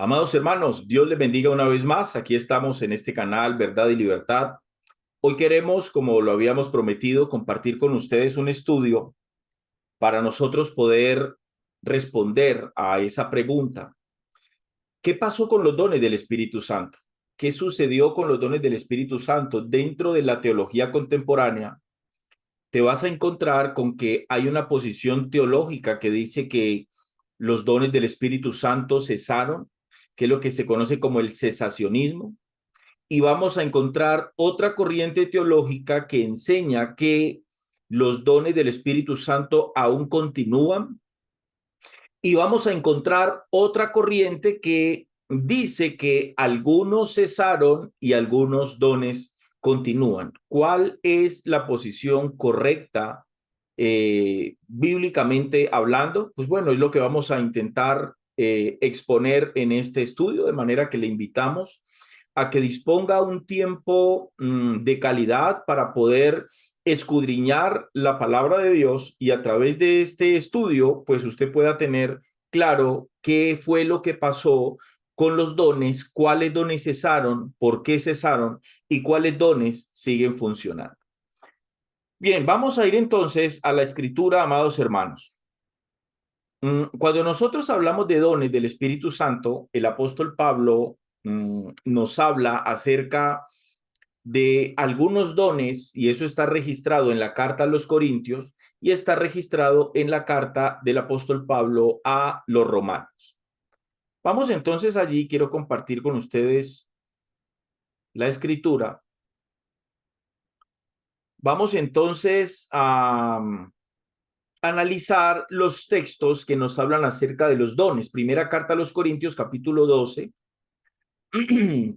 Amados hermanos, Dios les bendiga una vez más. Aquí estamos en este canal Verdad y Libertad. Hoy queremos, como lo habíamos prometido, compartir con ustedes un estudio para nosotros poder responder a esa pregunta. ¿Qué pasó con los dones del Espíritu Santo? ¿Qué sucedió con los dones del Espíritu Santo? Dentro de la teología contemporánea, te vas a encontrar con que hay una posición teológica que dice que los dones del Espíritu Santo cesaron, que es lo que se conoce como el cesacionismo. Y vamos a encontrar otra corriente teológica que enseña que los dones del Espíritu Santo aún continúan. Y vamos a encontrar otra corriente que dice que algunos cesaron y algunos dones continúan. ¿Cuál es la posición correcta bíblicamente hablando? Pues bueno, es lo que vamos a intentar exponer en este estudio, de manera que le invitamos a que disponga un tiempo de calidad para poder escudriñar la palabra de Dios y a través de este estudio, pues usted pueda tener claro qué fue lo que pasó con los dones, cuáles dones cesaron, por qué cesaron y cuáles dones siguen funcionando. Bien, vamos a ir entonces a la escritura, amados hermanos. Cuando nosotros hablamos de dones del Espíritu Santo, el apóstol Pablo nos habla acerca de algunos dones, y eso está registrado en la carta a los Corintios y está registrado en la carta del apóstol Pablo a los romanos. Vamos entonces allí, quiero compartir con ustedes la escritura. Vamos entonces a analizar los textos que nos hablan acerca de los dones. Primera carta a los Corintios, capítulo 12.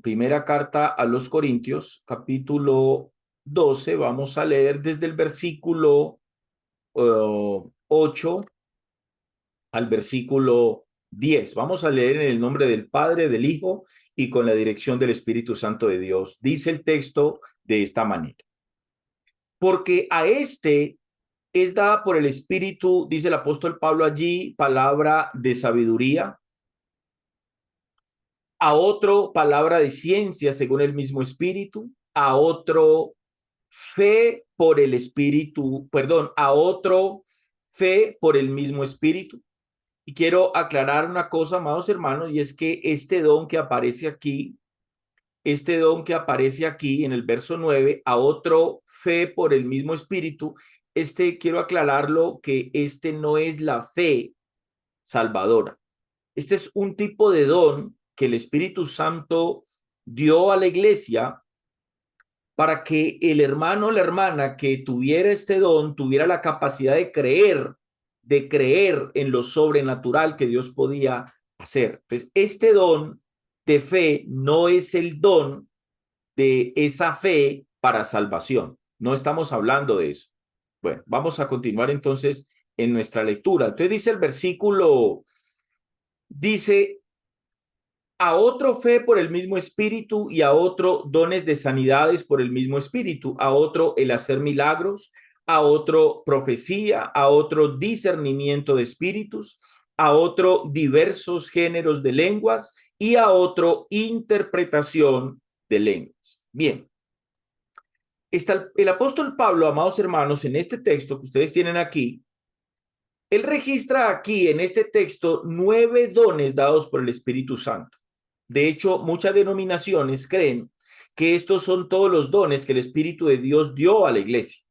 Primera carta a los Corintios, capítulo 12. Vamos a leer desde el versículo 8 al versículo 10. Vamos a leer en el nombre del Padre, del Hijo y con la dirección del Espíritu Santo de Dios. Dice el texto de esta manera. Porque a este es dada por el Espíritu, dice el apóstol Pablo allí, palabra de sabiduría, a otro palabra de ciencia según el mismo Espíritu, a otro fe por el Espíritu, perdón, a otro fe por el mismo Espíritu. Y quiero aclarar una cosa, amados hermanos, y es que este don que aparece aquí en el verso 9, a otro fe por el mismo Espíritu, quiero aclararlo que este no es la fe salvadora. Este es un tipo de don que el Espíritu Santo dio a la iglesia para que el hermano o la hermana que tuviera este don tuviera la capacidad de creer en lo sobrenatural que Dios podía hacer. Pues este don de fe no es el don de esa fe para salvación. No estamos hablando de eso. Bueno, vamos a continuar entonces en nuestra lectura. Entonces dice el versículo, dice, a otro fe por el mismo espíritu y a otro dones de sanidades por el mismo espíritu, a otro el hacer milagros, a otro profecía, a otro discernimiento de espíritus, a otro diversos géneros de lenguas y a otro interpretación de lenguas. Bien, está el apóstol Pablo, amados hermanos, en este texto que ustedes tienen aquí. Él registra aquí en este texto 9 dones dados por el Espíritu Santo. De hecho, muchas denominaciones creen que estos son todos los dones que el Espíritu de Dios dio a la iglesia.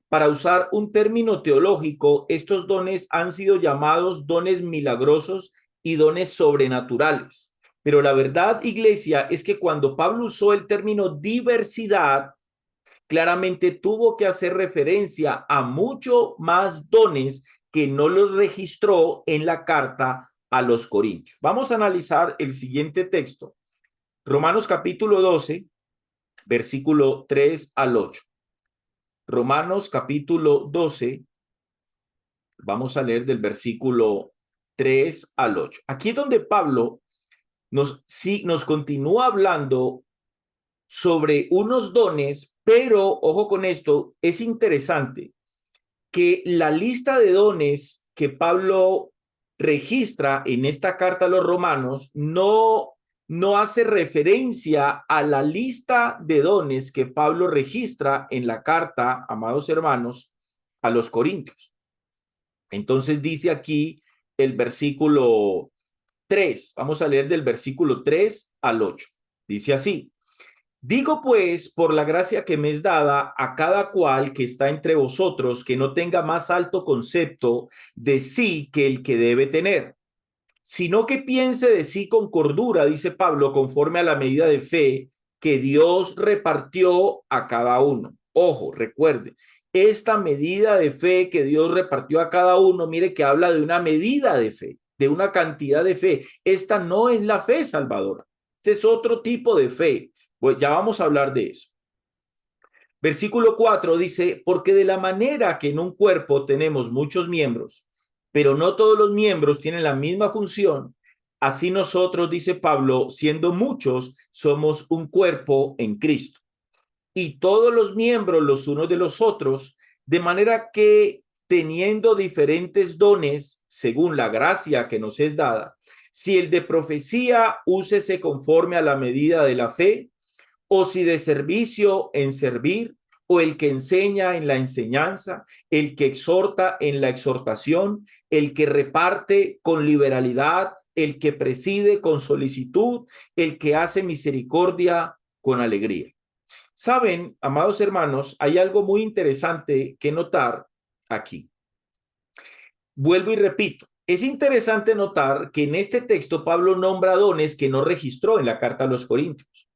Para usar un término teológico, estos dones han sido llamados dones milagrosos y dones sobrenaturales. Pero la verdad, iglesia, es que cuando Pablo usó el término diversidad, claramente tuvo que hacer referencia a mucho más dones que no los registró en la carta a los Corintios. Vamos a analizar el siguiente texto. Romanos capítulo 12, versículo 3 al 8. Romanos capítulo 12, vamos a leer del versículo 3 al 8. Aquí es donde Pablo nos continúa hablando sobre unos dones, pero ojo con esto, es interesante que la lista de dones que Pablo registra en esta carta a los romanos no hace referencia a la lista de dones que Pablo registra en la carta, amados hermanos, a los corintios. Entonces dice aquí el versículo 3, vamos a leer del versículo 3 al 8. Dice así: digo pues, por la gracia que me es dada, a cada cual que está entre vosotros, que no tenga más alto concepto de sí que el que debe tener, sino que piense de sí con cordura, dice Pablo, conforme a la medida de fe que Dios repartió a cada uno. Ojo, recuerde, esta medida de fe que Dios repartió a cada uno, mire que habla de una medida de fe, de una cantidad de fe. Esta no es la fe salvadora. Este es otro tipo de fe. Pues ya vamos a hablar de eso. Versículo 4 dice, porque de la manera que en un cuerpo tenemos muchos miembros, pero no todos los miembros tienen la misma función, así nosotros, dice Pablo, siendo muchos, somos un cuerpo en Cristo. Y todos los miembros los unos de los otros, de manera que teniendo diferentes dones, según la gracia que nos es dada, si el de profecía, úsese conforme a la medida de la fe, o si de servicio en servir, o el que enseña en la enseñanza, el que exhorta en la exhortación, el que reparte con liberalidad, el que preside con solicitud, el que hace misericordia con alegría. Saben, amados hermanos, hay algo muy interesante que notar aquí. Vuelvo y repito, es interesante notar que en este texto Pablo nombra dones que no registró en la carta a los Corintios.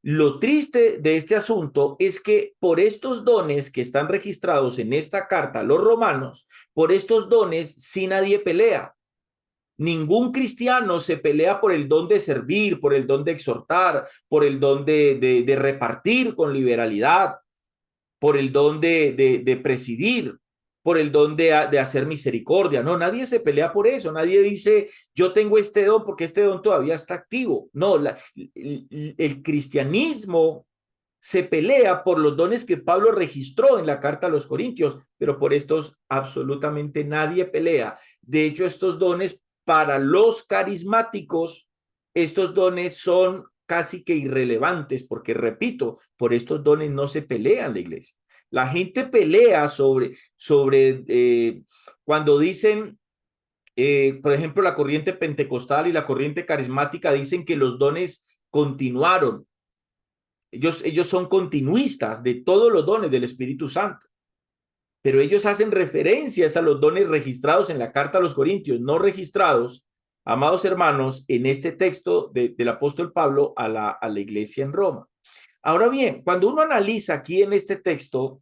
Lo triste de este asunto es que por estos dones que están registrados en esta carta a los romanos, por estos dones sí nadie pelea. Ningún cristiano se pelea por el don de servir, por el don de exhortar, por el don de repartir con liberalidad, por el don de presidir, por el don de hacer misericordia. No, nadie se pelea por eso. Nadie dice, yo tengo este don porque este don todavía está activo. No, el cristianismo se pelea por los dones que Pablo registró en la carta a los Corintios, pero por estos absolutamente nadie pelea. De hecho, estos dones para los carismáticos, estos dones son casi que irrelevantes, porque repito, por estos dones no se pelea en la iglesia. La gente pelea sobre cuando dicen, por ejemplo, la corriente pentecostal y la corriente carismática dicen que los dones continuaron. Ellos son continuistas de todos los dones del Espíritu Santo, pero ellos hacen referencias a los dones registrados en la carta a los Corintios, no registrados, amados hermanos, en este texto del apóstol Pablo a la iglesia en Roma. Ahora bien, cuando uno analiza aquí en este texto,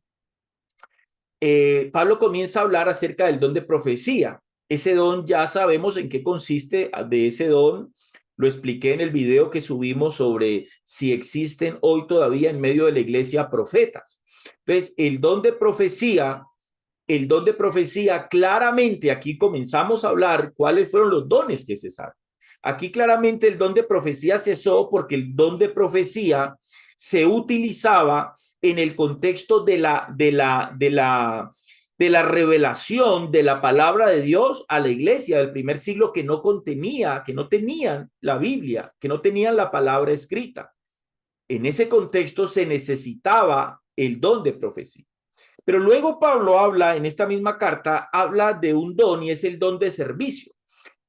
Pablo comienza a hablar acerca del don de profecía. Ese don ya sabemos en qué consiste. De ese don lo expliqué en el video que subimos sobre si existen hoy todavía en medio de la iglesia profetas. Entonces, el don de profecía, claramente aquí comenzamos a hablar cuáles fueron los dones que cesaron. Aquí claramente el don de profecía cesó porque el don de profecía se utilizaba en el contexto de la revelación de la palabra de Dios a la iglesia del primer siglo que no tenían la Biblia, que no tenían la palabra escrita. En ese contexto se necesitaba el don de profecía. Pero luego Pablo habla en esta misma carta, habla de un don y es el don de servicio,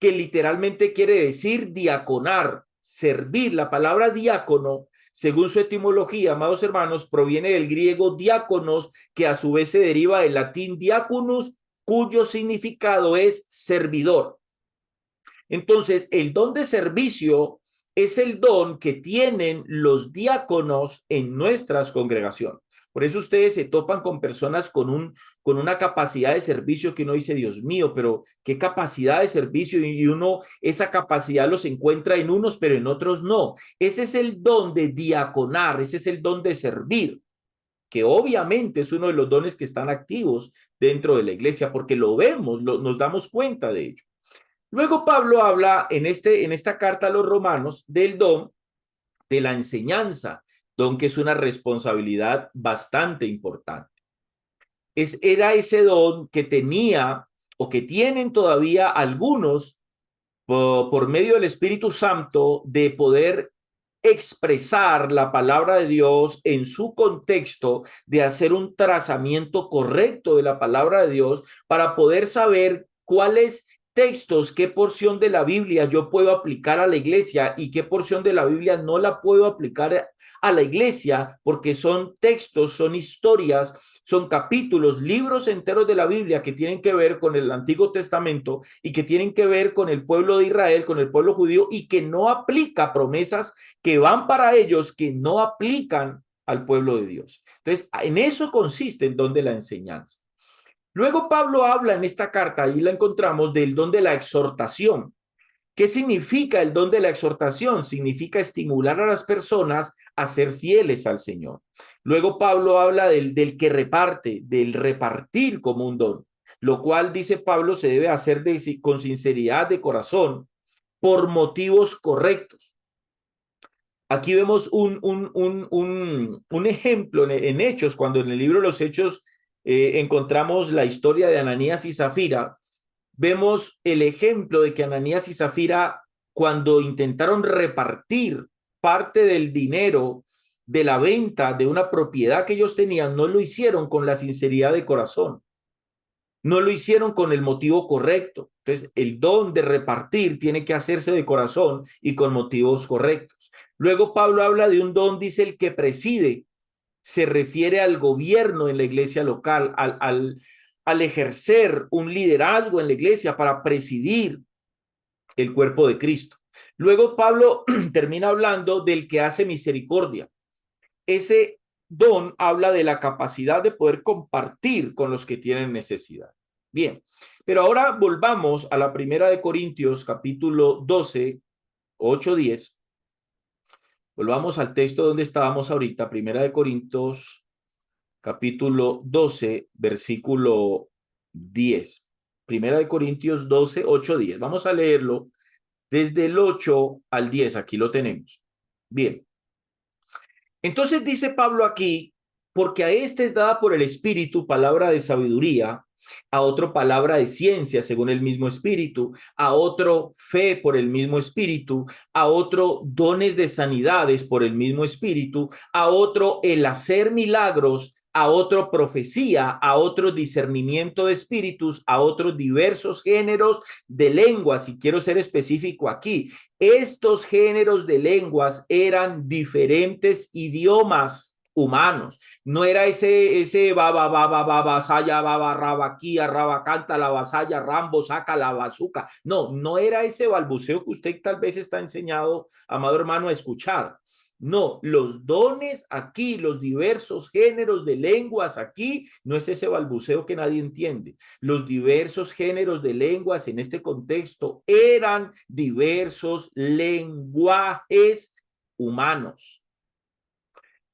que literalmente quiere decir diaconar, servir. La palabra diácono, según su etimología, amados hermanos, proviene del griego diáconos, que a su vez se deriva del latín diaconus, cuyo significado es servidor. Entonces, el don de servicio es el don que tienen los diáconos en nuestras congregaciones. Por eso ustedes se topan con personas con una capacidad de servicio que uno dice, Dios mío, pero qué capacidad de servicio, y uno esa capacidad los encuentra en unos, pero en otros no. Ese es el don de diaconar, ese es el don de servir, que obviamente es uno de los dones que están activos dentro de la iglesia, porque lo vemos, nos damos cuenta de ello. Luego Pablo habla en esta carta a los romanos del don de la enseñanza, don que es una responsabilidad bastante importante. Era ese don que tenía o que tienen todavía algunos por medio del Espíritu Santo de poder expresar la palabra de Dios en su contexto, de hacer un trazamiento correcto de la palabra de Dios para poder saber cuáles textos, qué porción de la Biblia yo puedo aplicar a la iglesia y qué porción de la Biblia no la puedo aplicar a la iglesia, porque son textos, son historias, son capítulos, libros enteros de la Biblia que tienen que ver con el Antiguo Testamento y que tienen que ver con el pueblo de Israel, con el pueblo judío, y que no aplica promesas que van para ellos, que no aplican al pueblo de Dios. Entonces, en eso consiste el don de la enseñanza. Luego Pablo habla en esta carta, ahí la encontramos, del don de la exhortación. ¿Qué significa el don de la exhortación? Significa estimular a las personas a ser fieles al Señor. Luego Pablo habla del que reparte, del repartir como un don, lo cual, dice Pablo, se debe hacer con sinceridad de corazón, por motivos correctos. Aquí vemos un ejemplo en Hechos, cuando en el libro de los Hechos encontramos la historia de Ananías y Zafira. Vemos el ejemplo de que Ananías y Zafira, cuando intentaron repartir parte del dinero de la venta de una propiedad que ellos tenían, no lo hicieron con la sinceridad de corazón, no lo hicieron con el motivo correcto. Entonces, el don de repartir tiene que hacerse de corazón y con motivos correctos. Luego Pablo habla de un don, dice el que preside, se refiere al gobierno en la iglesia local, al ejercer un liderazgo en la iglesia para presidir el cuerpo de Cristo. Luego Pablo termina hablando del que hace misericordia. Ese don habla de la capacidad de poder compartir con los que tienen necesidad. Bien, pero ahora volvamos a la primera de Corintios, capítulo 12, 8, 10. Volvamos al texto donde estábamos ahorita, primera de Corintios, capítulo 12, versículo 10. Primera de Corintios 12, 8, 10. Vamos a leerlo desde el 8 al 10. Aquí lo tenemos. Bien. Entonces dice Pablo aquí, porque a este es dada por el Espíritu palabra de sabiduría, a otro palabra de ciencia según el mismo Espíritu, a otro fe por el mismo Espíritu, a otro dones de sanidades por el mismo Espíritu, a otro el hacer milagros, a otro profecía, a otro discernimiento de espíritus, a otros diversos géneros de lenguas. Y quiero ser específico aquí, estos géneros de lenguas eran diferentes idiomas humanos. No era ese baba baba baba saya baba rabaquía rabacanta la vasalla rambo saca la bazuca. No, no era ese balbuceo que usted tal vez está enseñado, amado hermano, a escuchar. No, los dones aquí, los diversos géneros de lenguas aquí, no es ese balbuceo que nadie entiende. Los diversos géneros de lenguas en este contexto eran diversos lenguajes humanos.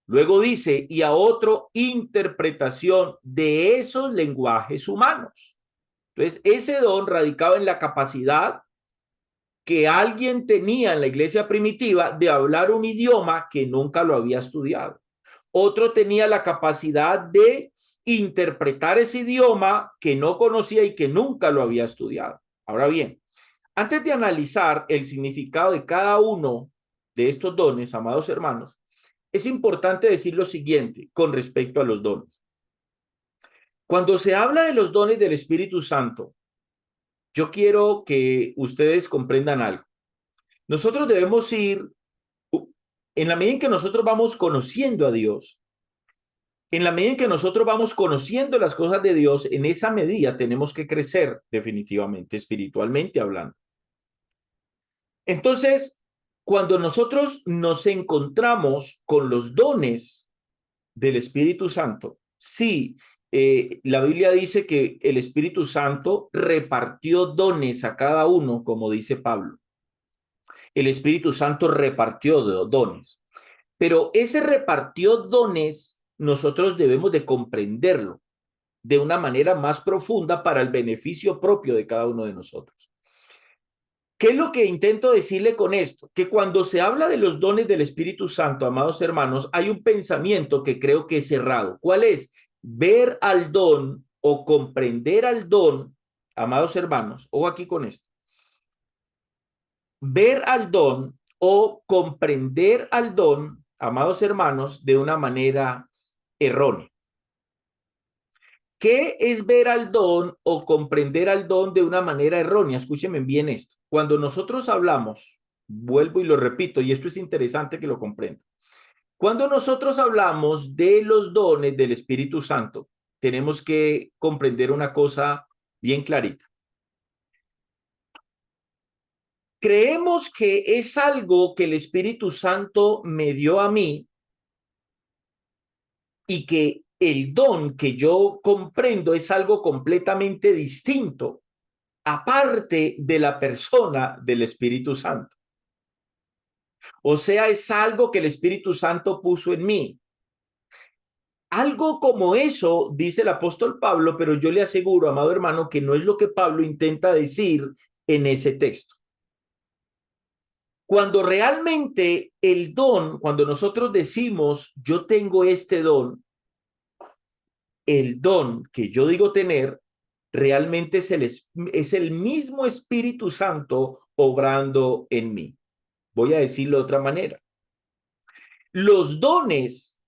Luego dice, y a otro, interpretación de esos lenguajes humanos. Entonces, ese don radicaba en la capacidad que alguien tenía en la iglesia primitiva de hablar un idioma que nunca lo había estudiado. Otro tenía la capacidad de interpretar ese idioma que no conocía y que nunca lo había estudiado. Ahora bien, antes de analizar el significado de cada uno de estos dones, amados hermanos, es importante decir lo siguiente con respecto a los dones. Cuando se habla de los dones del Espíritu Santo, yo quiero que ustedes comprendan algo. Nosotros debemos ir, en la medida en que nosotros vamos conociendo a Dios, en la medida en que nosotros vamos conociendo las cosas de Dios, en esa medida tenemos que crecer definitivamente, espiritualmente hablando. Entonces, cuando nosotros nos encontramos con los dones del Espíritu Santo, sí, la Biblia dice que el Espíritu Santo repartió dones a cada uno, como dice Pablo. El Espíritu Santo repartió dones, pero ese repartió dones nosotros debemos de comprenderlo de una manera más profunda para el beneficio propio de cada uno de nosotros. ¿Qué es lo que intento decirle con esto? Que cuando se habla de los dones del Espíritu Santo, amados hermanos, hay un pensamiento que creo que es errado. ¿Cuál es? Ver al don o comprender al don amados hermanos, o aquí con esto, ver al don o comprender al don, amados hermanos, de una manera errónea. ¿Qué es ver al don o comprender al don de una manera errónea? Escúchenme bien esto. Cuando nosotros hablamos, vuelvo y lo repito, y esto es interesante que lo comprendan. Cuando nosotros hablamos de los dones del Espíritu Santo, tenemos que comprender una cosa bien clarita. Creemos que es algo que el Espíritu Santo me dio a mí y que el don que yo comprendo es algo completamente distinto, aparte de la persona del Espíritu Santo. O sea, es algo que el Espíritu Santo puso en mí. Algo como eso dice el apóstol Pablo, pero yo le aseguro, amado hermano, que no es lo que Pablo intenta decir en ese texto. Cuando realmente el don, cuando nosotros decimos, yo tengo este don, el don que yo digo tener, realmente es el mismo Espíritu Santo obrando en mí. Voy a decirlo de otra manera. Los dones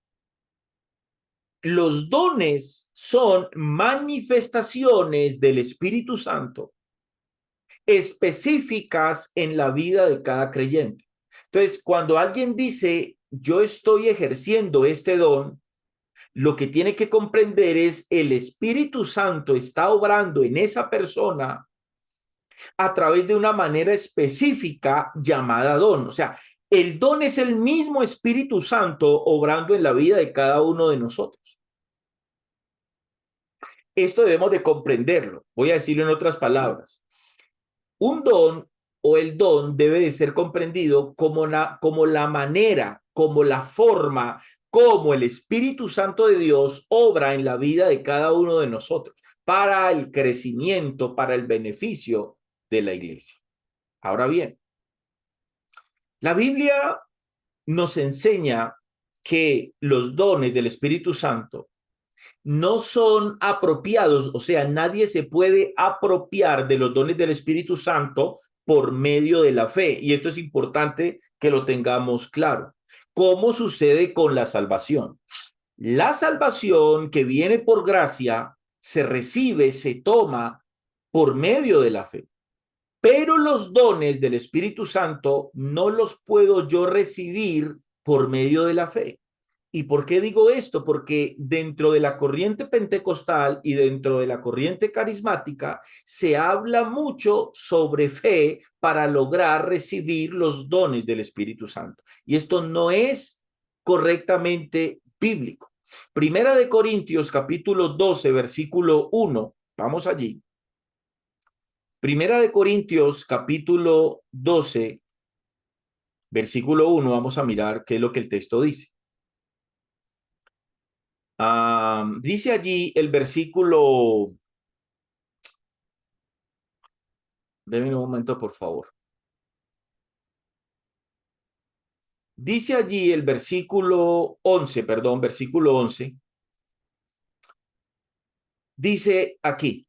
Los dones son manifestaciones del Espíritu Santo específicas en la vida de cada creyente. Entonces, cuando alguien dice, yo estoy ejerciendo este don, lo que tiene que comprender es el Espíritu Santo está obrando en esa persona a través de una manera específica llamada don. O sea, el don es el mismo Espíritu Santo obrando en la vida de cada uno de nosotros. Esto debemos de comprenderlo. Voy a decirlo en otras palabras. Un don o el don debe de ser comprendido como la manera, como la forma, como el Espíritu Santo de Dios obra en la vida de cada uno de nosotros para el crecimiento, para el beneficio de la iglesia. Ahora bien, la Biblia nos enseña que los dones del Espíritu Santo no son apropiados, o sea, nadie se puede apropiar de los dones del Espíritu Santo por medio de la fe. Y esto es importante que lo tengamos claro. ¿Cómo sucede con la salvación? La salvación que viene por gracia se recibe, se toma por medio de la fe. Pero los dones del Espíritu Santo no los puedo yo recibir por medio de la fe. ¿Y por qué digo esto? Porque dentro de la corriente pentecostal y dentro de la corriente carismática se habla mucho sobre fe para lograr recibir los dones del Espíritu Santo. Y esto no es correctamente bíblico. Primera de Corintios, capítulo 12, versículo 1. Vamos allí. Primera de Corintios, capítulo 12, versículo 1. Vamos a mirar qué es lo que el texto dice. Dice allí el versículo, denme un momento por favor. Dice allí el versículo 11, perdón, versículo 11. Dice aquí,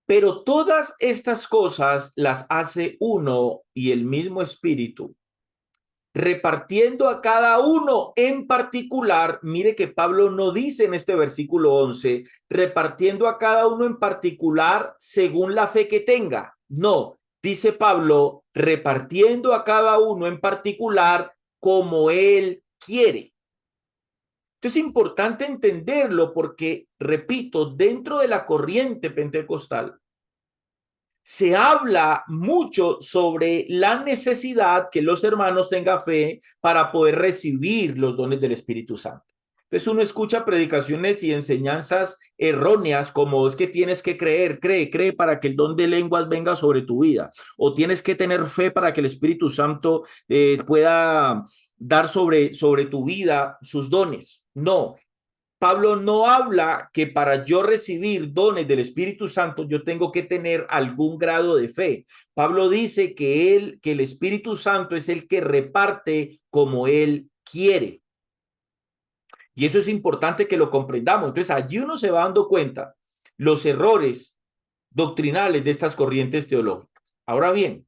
pero todas estas cosas las hace uno y el mismo Espíritu, repartiendo a cada uno en particular. Mire que Pablo no dice en este versículo 11, repartiendo a cada uno en particular según la fe que tenga. No, dice Pablo, repartiendo a cada uno en particular como él quiere. Esto es importante entenderlo porque, repito, dentro de la corriente pentecostal, se habla mucho sobre la necesidad que los hermanos tengan fe para poder recibir los dones del Espíritu Santo. Entonces uno escucha predicaciones y enseñanzas erróneas como es que tienes que creer, cree para que el don de lenguas venga sobre tu vida, o tienes que tener fe para que el Espíritu Santo pueda dar sobre tu vida sus dones. No, Pablo no habla que para yo recibir dones del Espíritu Santo yo tengo que tener algún grado de fe. Pablo dice que el Espíritu Santo es el que reparte como él quiere. Y eso es importante que lo comprendamos. Entonces allí uno se va dando cuenta los errores doctrinales de estas corrientes teológicas. Ahora bien,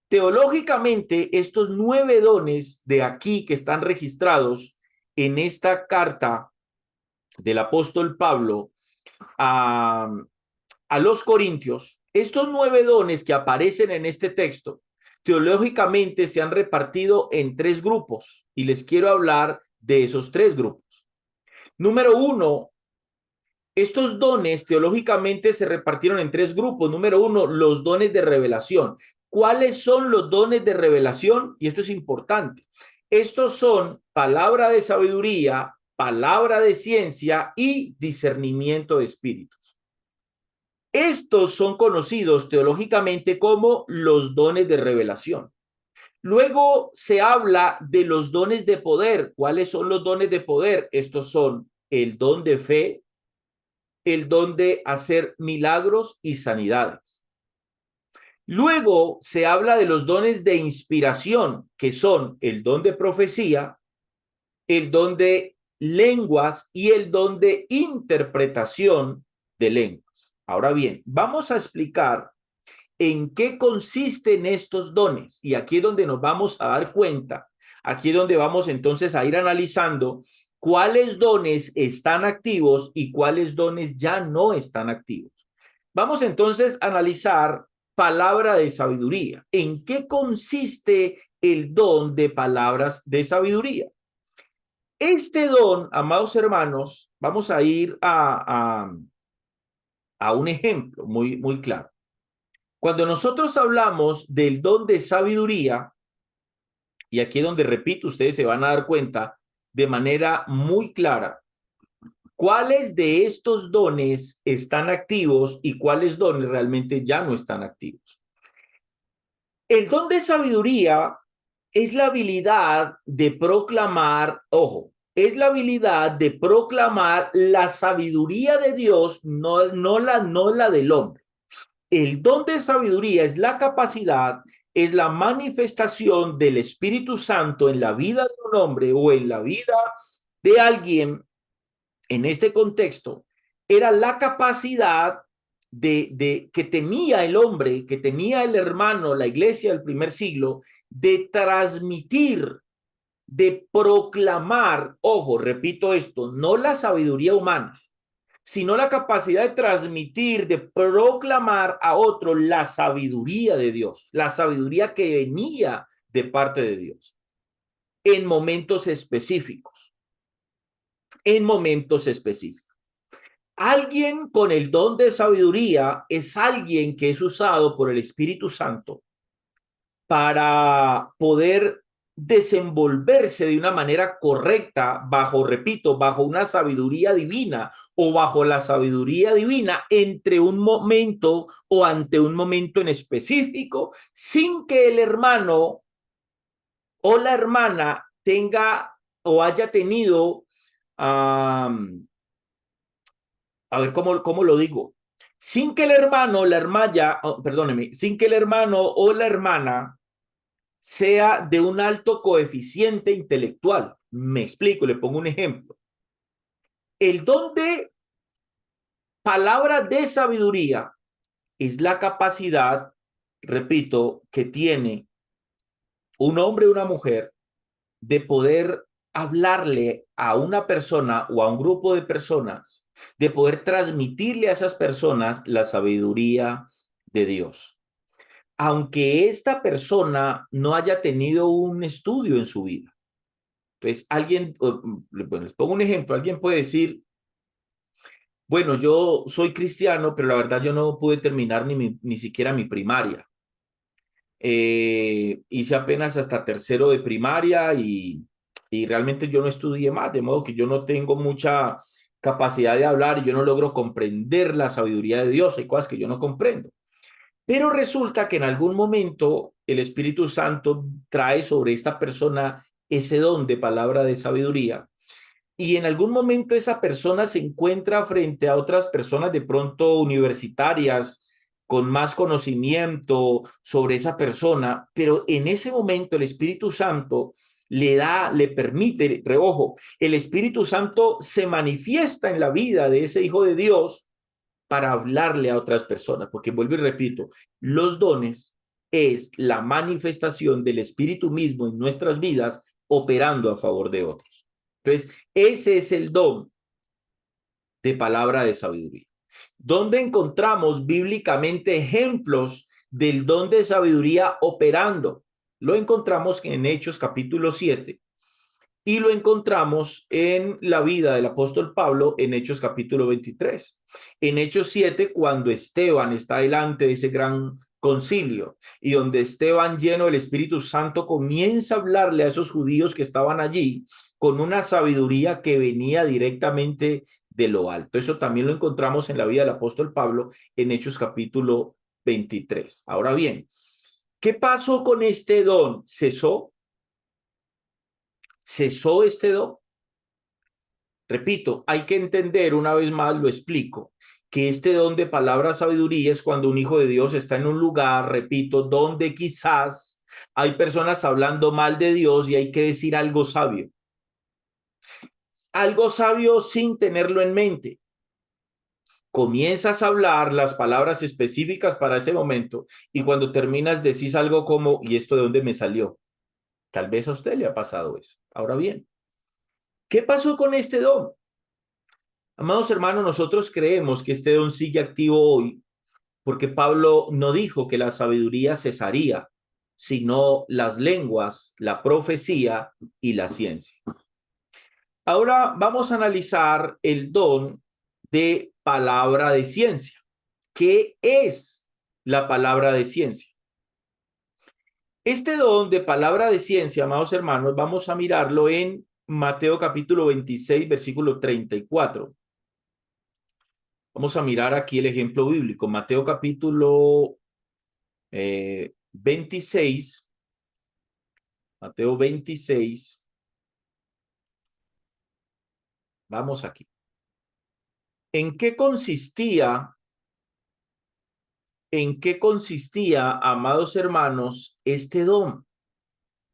teológicamente, estos 9 dones de aquí que están registrados en esta carta del apóstol Pablo a los Corintios, estos 9 dones que aparecen en este texto, teológicamente se han repartido en 3 grupos y les quiero hablar de esos 3 grupos. Número 1, estos dones teológicamente se repartieron en 3 grupos. Número 1, los dones de revelación. ¿Cuáles son los dones de revelación? Y esto es importante. Estos son palabra de sabiduría, palabra de ciencia y discernimiento de espíritus. Estos son conocidos teológicamente como los dones de revelación. Luego se habla de los dones de poder. ¿Cuáles son los dones de poder? Estos son el don de fe, el don de hacer milagros y sanidades. Luego se habla de los dones de inspiración, que son el don de profecía, el don de lenguas y el don de interpretación de lenguas. Ahora bien, vamos a explicar en qué consisten estos dones y aquí es donde nos vamos a dar cuenta, aquí es donde vamos entonces a ir analizando cuáles dones están activos y cuáles dones ya no están activos. Vamos entonces a analizar palabra de sabiduría. ¿En qué consiste el don de palabras de sabiduría? Este don, amados hermanos, vamos a ir a un ejemplo muy claro. Cuando nosotros hablamos del don de sabiduría, y aquí es donde repito, ustedes se van a dar cuenta de manera muy clara cuáles de estos dones están activos y cuáles dones realmente ya no están activos. El don de sabiduría es la habilidad de proclamar, ojo, es la habilidad de proclamar la sabiduría de Dios, no la del hombre. El don de sabiduría es la capacidad, es la manifestación del Espíritu Santo en la vida de un hombre o en la vida de alguien. En este contexto, era la capacidad que tenía el hombre, que tenía el hermano, la iglesia del primer siglo, de transmitir, de proclamar, ojo, repito esto, no la sabiduría humana, sino la capacidad de transmitir, de proclamar a otro la sabiduría de Dios, la sabiduría que venía de parte de Dios, en momentos específicos, en momentos específicos. Alguien con el don de sabiduría es alguien que es usado por el Espíritu Santo para poder desenvolverse de una manera correcta bajo, repito, bajo una sabiduría divina o bajo la sabiduría divina entre un momento o ante un momento en específico, sin que el hermano o la hermana tenga o haya tenido, a ver cómo lo digo, sin que el hermano, la hermana, perdóneme, sin que el hermano o la hermana sea de un alto coeficiente intelectual. Me explico, le pongo un ejemplo. El don de palabra de sabiduría es la capacidad, repito, que tiene un hombre o una mujer de poder hablarle a una persona o a un grupo de personas, de poder transmitirle a esas personas la sabiduría de Dios. Aunque esta persona no haya tenido un estudio en su vida. Entonces, alguien, bueno, les pongo un ejemplo, alguien puede decir, bueno, yo soy cristiano, pero la verdad yo no pude terminar ni siquiera mi primaria. Hice apenas hasta tercero de primaria y realmente yo no estudié más, de modo que yo no tengo mucha capacidad de hablar y yo no logro comprender la sabiduría de Dios, hay cosas que yo no comprendo. Pero resulta que en algún momento el Espíritu Santo trae sobre esta persona ese don de palabra de sabiduría y en algún momento esa persona se encuentra frente a otras personas de pronto universitarias con más conocimiento sobre esa persona, pero en ese momento el Espíritu Santo le permite, reojo, el Espíritu Santo se manifiesta en la vida de ese hijo de Dios para hablarle a otras personas, porque vuelvo y repito, los dones es la manifestación del Espíritu mismo en nuestras vidas operando a favor de otros. Entonces, ese es el don de palabra de sabiduría. ¿Dónde encontramos bíblicamente ejemplos del don de sabiduría operando? Lo encontramos en Hechos capítulo 7 y lo encontramos en la vida del apóstol Pablo en Hechos capítulo 23. En Hechos 7, cuando Esteban está delante de ese gran concilio y donde Esteban, lleno del Espíritu Santo, comienza a hablarle a esos judíos que estaban allí con una sabiduría que venía directamente de lo alto. Eso también lo encontramos en la vida del apóstol Pablo en Hechos capítulo 23. Ahora bien, ¿qué pasó con este don? ¿Cesó? ¿Cesó este don? Repito, hay que entender, una vez más lo explico, que este don de palabra sabiduría es cuando un hijo de Dios está en un lugar, repito, donde quizás hay personas hablando mal de Dios y hay que decir algo sabio. Algo sabio sin tenerlo en mente. Comienzas a hablar las palabras específicas para ese momento y cuando terminas decís algo como, ¿y esto de dónde me salió? Tal vez a usted le ha pasado eso. Ahora bien, ¿qué pasó con este don? Amados hermanos, nosotros creemos que este don sigue activo hoy porque Pablo no dijo que la sabiduría cesaría, sino las lenguas, la profecía y la ciencia. Ahora vamos a analizar el don de palabra de ciencia. ¿Qué es la palabra de ciencia? Este don de palabra de ciencia, amados hermanos, vamos a mirarlo en Mateo capítulo 26, versículo 34. Vamos a mirar aquí el ejemplo bíblico. Mateo capítulo 26. Mateo 26. Vamos aquí. ¿En qué consistía, amados hermanos, este don?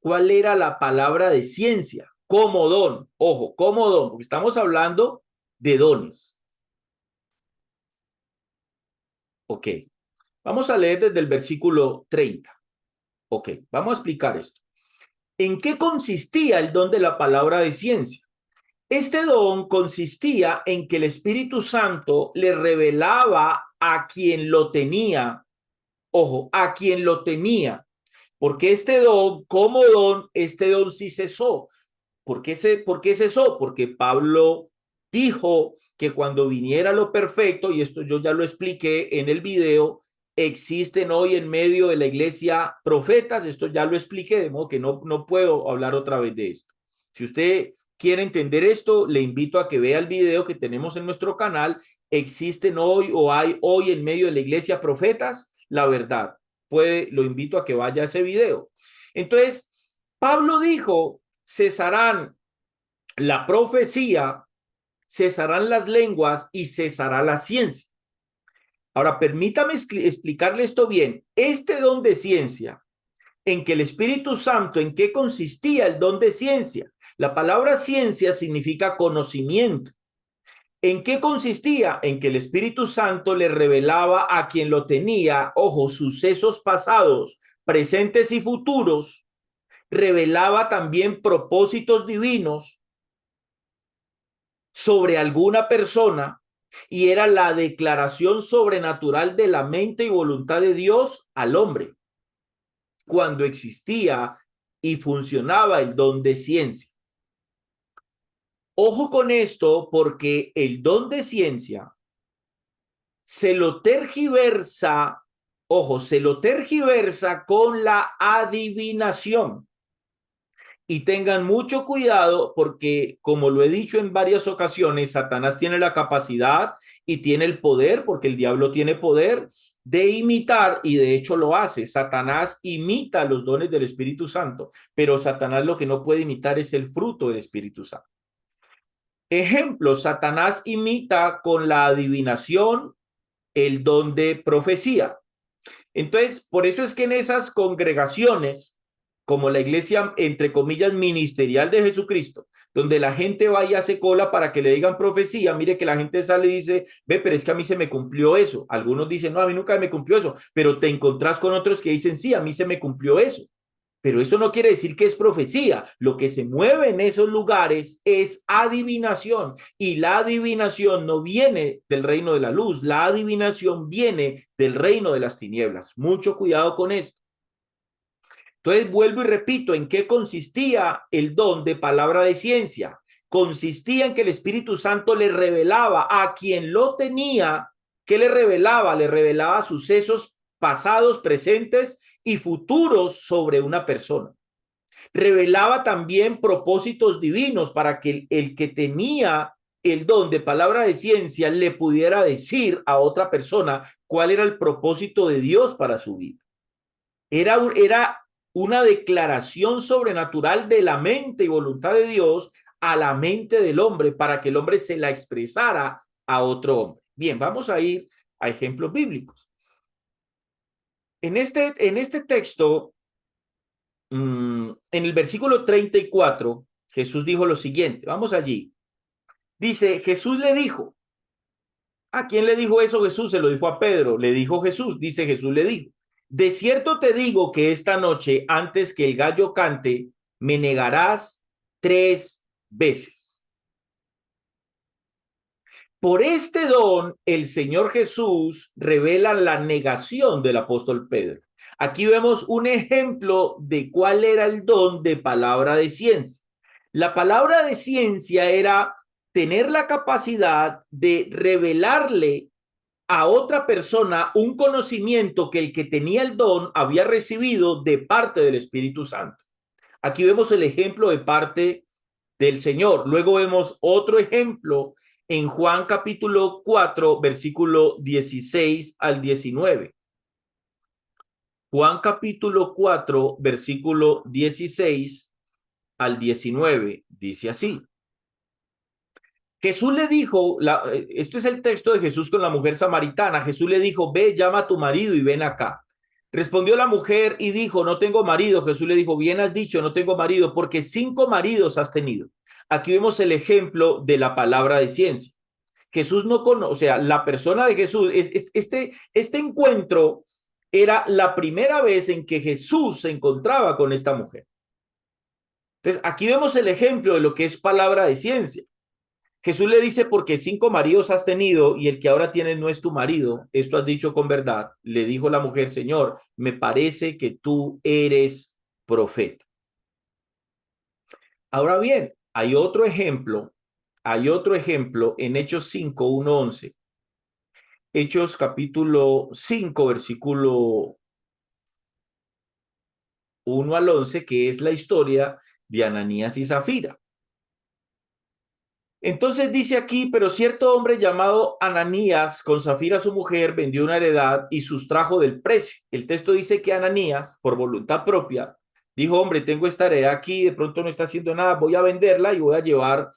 ¿Cuál era la palabra de ciencia? Como don. Ojo, como don, porque estamos hablando de dones. Ok. Vamos a leer desde el versículo 30. Ok, vamos a explicar esto. ¿En qué consistía el don de la palabra de ciencia? Este don consistía en que el Espíritu Santo le revelaba a quien lo tenía, ojo, a quien lo tenía, porque este don, como don, este don sí cesó. ¿Por qué cesó? Porque Pablo dijo que cuando viniera lo perfecto, y esto yo ya lo expliqué en el video, existen hoy en medio de la iglesia profetas, esto ya lo expliqué, de modo que no puedo hablar otra vez de esto. Si usted quiere entender esto, le invito a que vea el video que tenemos en nuestro canal. Existen hoy o hay hoy en medio de la iglesia profetas, la verdad. Lo invito a que vaya a ese video. Entonces, Pablo dijo, cesarán la profecía, cesarán las lenguas y cesará la ciencia. Ahora, permítame explicarle esto bien. Este don de ciencia, en que el Espíritu Santo, ¿en qué consistía el don de ciencia? La palabra ciencia significa conocimiento. ¿En qué consistía? En que el Espíritu Santo le revelaba a quien lo tenía, ojo, sucesos pasados, presentes y futuros, revelaba también propósitos divinos sobre alguna persona y era la declaración sobrenatural de la mente y voluntad de Dios al hombre cuando existía y funcionaba el don de ciencia. Ojo con esto, porque el don de ciencia se lo tergiversa, ojo, se lo tergiversa con la adivinación. Y tengan mucho cuidado porque, como lo he dicho en varias ocasiones, Satanás tiene la capacidad y tiene el poder, porque el diablo tiene poder de imitar, y de hecho lo hace. Satanás imita los dones del Espíritu Santo, pero Satanás lo que no puede imitar es el fruto del Espíritu Santo. Ejemplo, Satanás imita con la adivinación el don de profecía. Entonces, por eso es que en esas congregaciones como la iglesia, entre comillas, ministerial de Jesucristo, donde la gente va y hace cola para que le digan profecía. Mire que la gente sale y dice, ve, pero es que a mí se me cumplió eso. Algunos dicen, no, a mí nunca me cumplió eso, pero te encontrás con otros que dicen, sí, a mí se me cumplió eso. Pero eso no quiere decir que es profecía. Lo que se mueve en esos lugares es adivinación. Y la adivinación no viene del reino de la luz. La adivinación viene del reino de las tinieblas. Mucho cuidado con esto. Entonces, vuelvo y repito, ¿en qué consistía el don de palabra de ciencia? Consistía en que el Espíritu Santo le revelaba a quien lo tenía. ¿Qué le revelaba? Le revelaba sucesos pasados, presentes y futuros sobre una persona. Revelaba también propósitos divinos para que el que tenía el don de palabra de ciencia le pudiera decir a otra persona cuál era el propósito de Dios para su vida. Era una declaración sobrenatural de la mente y voluntad de Dios a la mente del hombre para que el hombre se la expresara a otro hombre. Bien, vamos a ir a ejemplos bíblicos. En este texto, en el versículo 34, Jesús dijo lo siguiente. Vamos allí. Dice, Jesús le dijo. ¿A quién le dijo eso Jesús? Se lo dijo a Pedro. Le dijo Jesús. Dice Jesús le dijo. De cierto te digo que esta noche, antes que el gallo cante, me negarás 3 veces. Por este don, el Señor Jesús revela la negación del apóstol Pedro. Aquí vemos un ejemplo de cuál era el don de palabra de ciencia. La palabra de ciencia era tener la capacidad de revelarle a otra persona un conocimiento que el que tenía el don había recibido de parte del Espíritu Santo. Aquí vemos el ejemplo de parte del Señor. Luego vemos otro ejemplo en Juan capítulo 4, versículo 16 al 19. Juan capítulo 4, versículo 16 al 19, dice así. Jesús le dijo, esto es el texto de Jesús con la mujer samaritana. Jesús le dijo, ve, llama a tu marido y ven acá. Respondió la mujer y dijo, no tengo marido. Jesús le dijo, bien has dicho, no tengo marido, porque 5 maridos has tenido. Aquí vemos el ejemplo de la palabra de ciencia. Jesús no conoce, o sea, la persona de Jesús, este encuentro era la primera vez en que Jesús se encontraba con esta mujer. Entonces, aquí vemos el ejemplo de lo que es palabra de ciencia. Jesús le dice, porque 5 maridos has tenido y el que ahora tienes no es tu marido, esto has dicho con verdad. Le dijo la mujer, Señor, me parece que tú eres profeta. Ahora bien, hay otro ejemplo en Hechos 5, 1, 11. Hechos capítulo 5, versículo 1 al 11, que es la historia de Ananías y Zafira. Entonces dice aquí, pero cierto hombre llamado Ananías, con Zafira su mujer, vendió una heredad y sustrajo del precio. El texto dice que Ananías, por voluntad propia, dijo, hombre, tengo esta heredad aquí, de pronto no está haciendo nada, voy a venderla y voy a llevar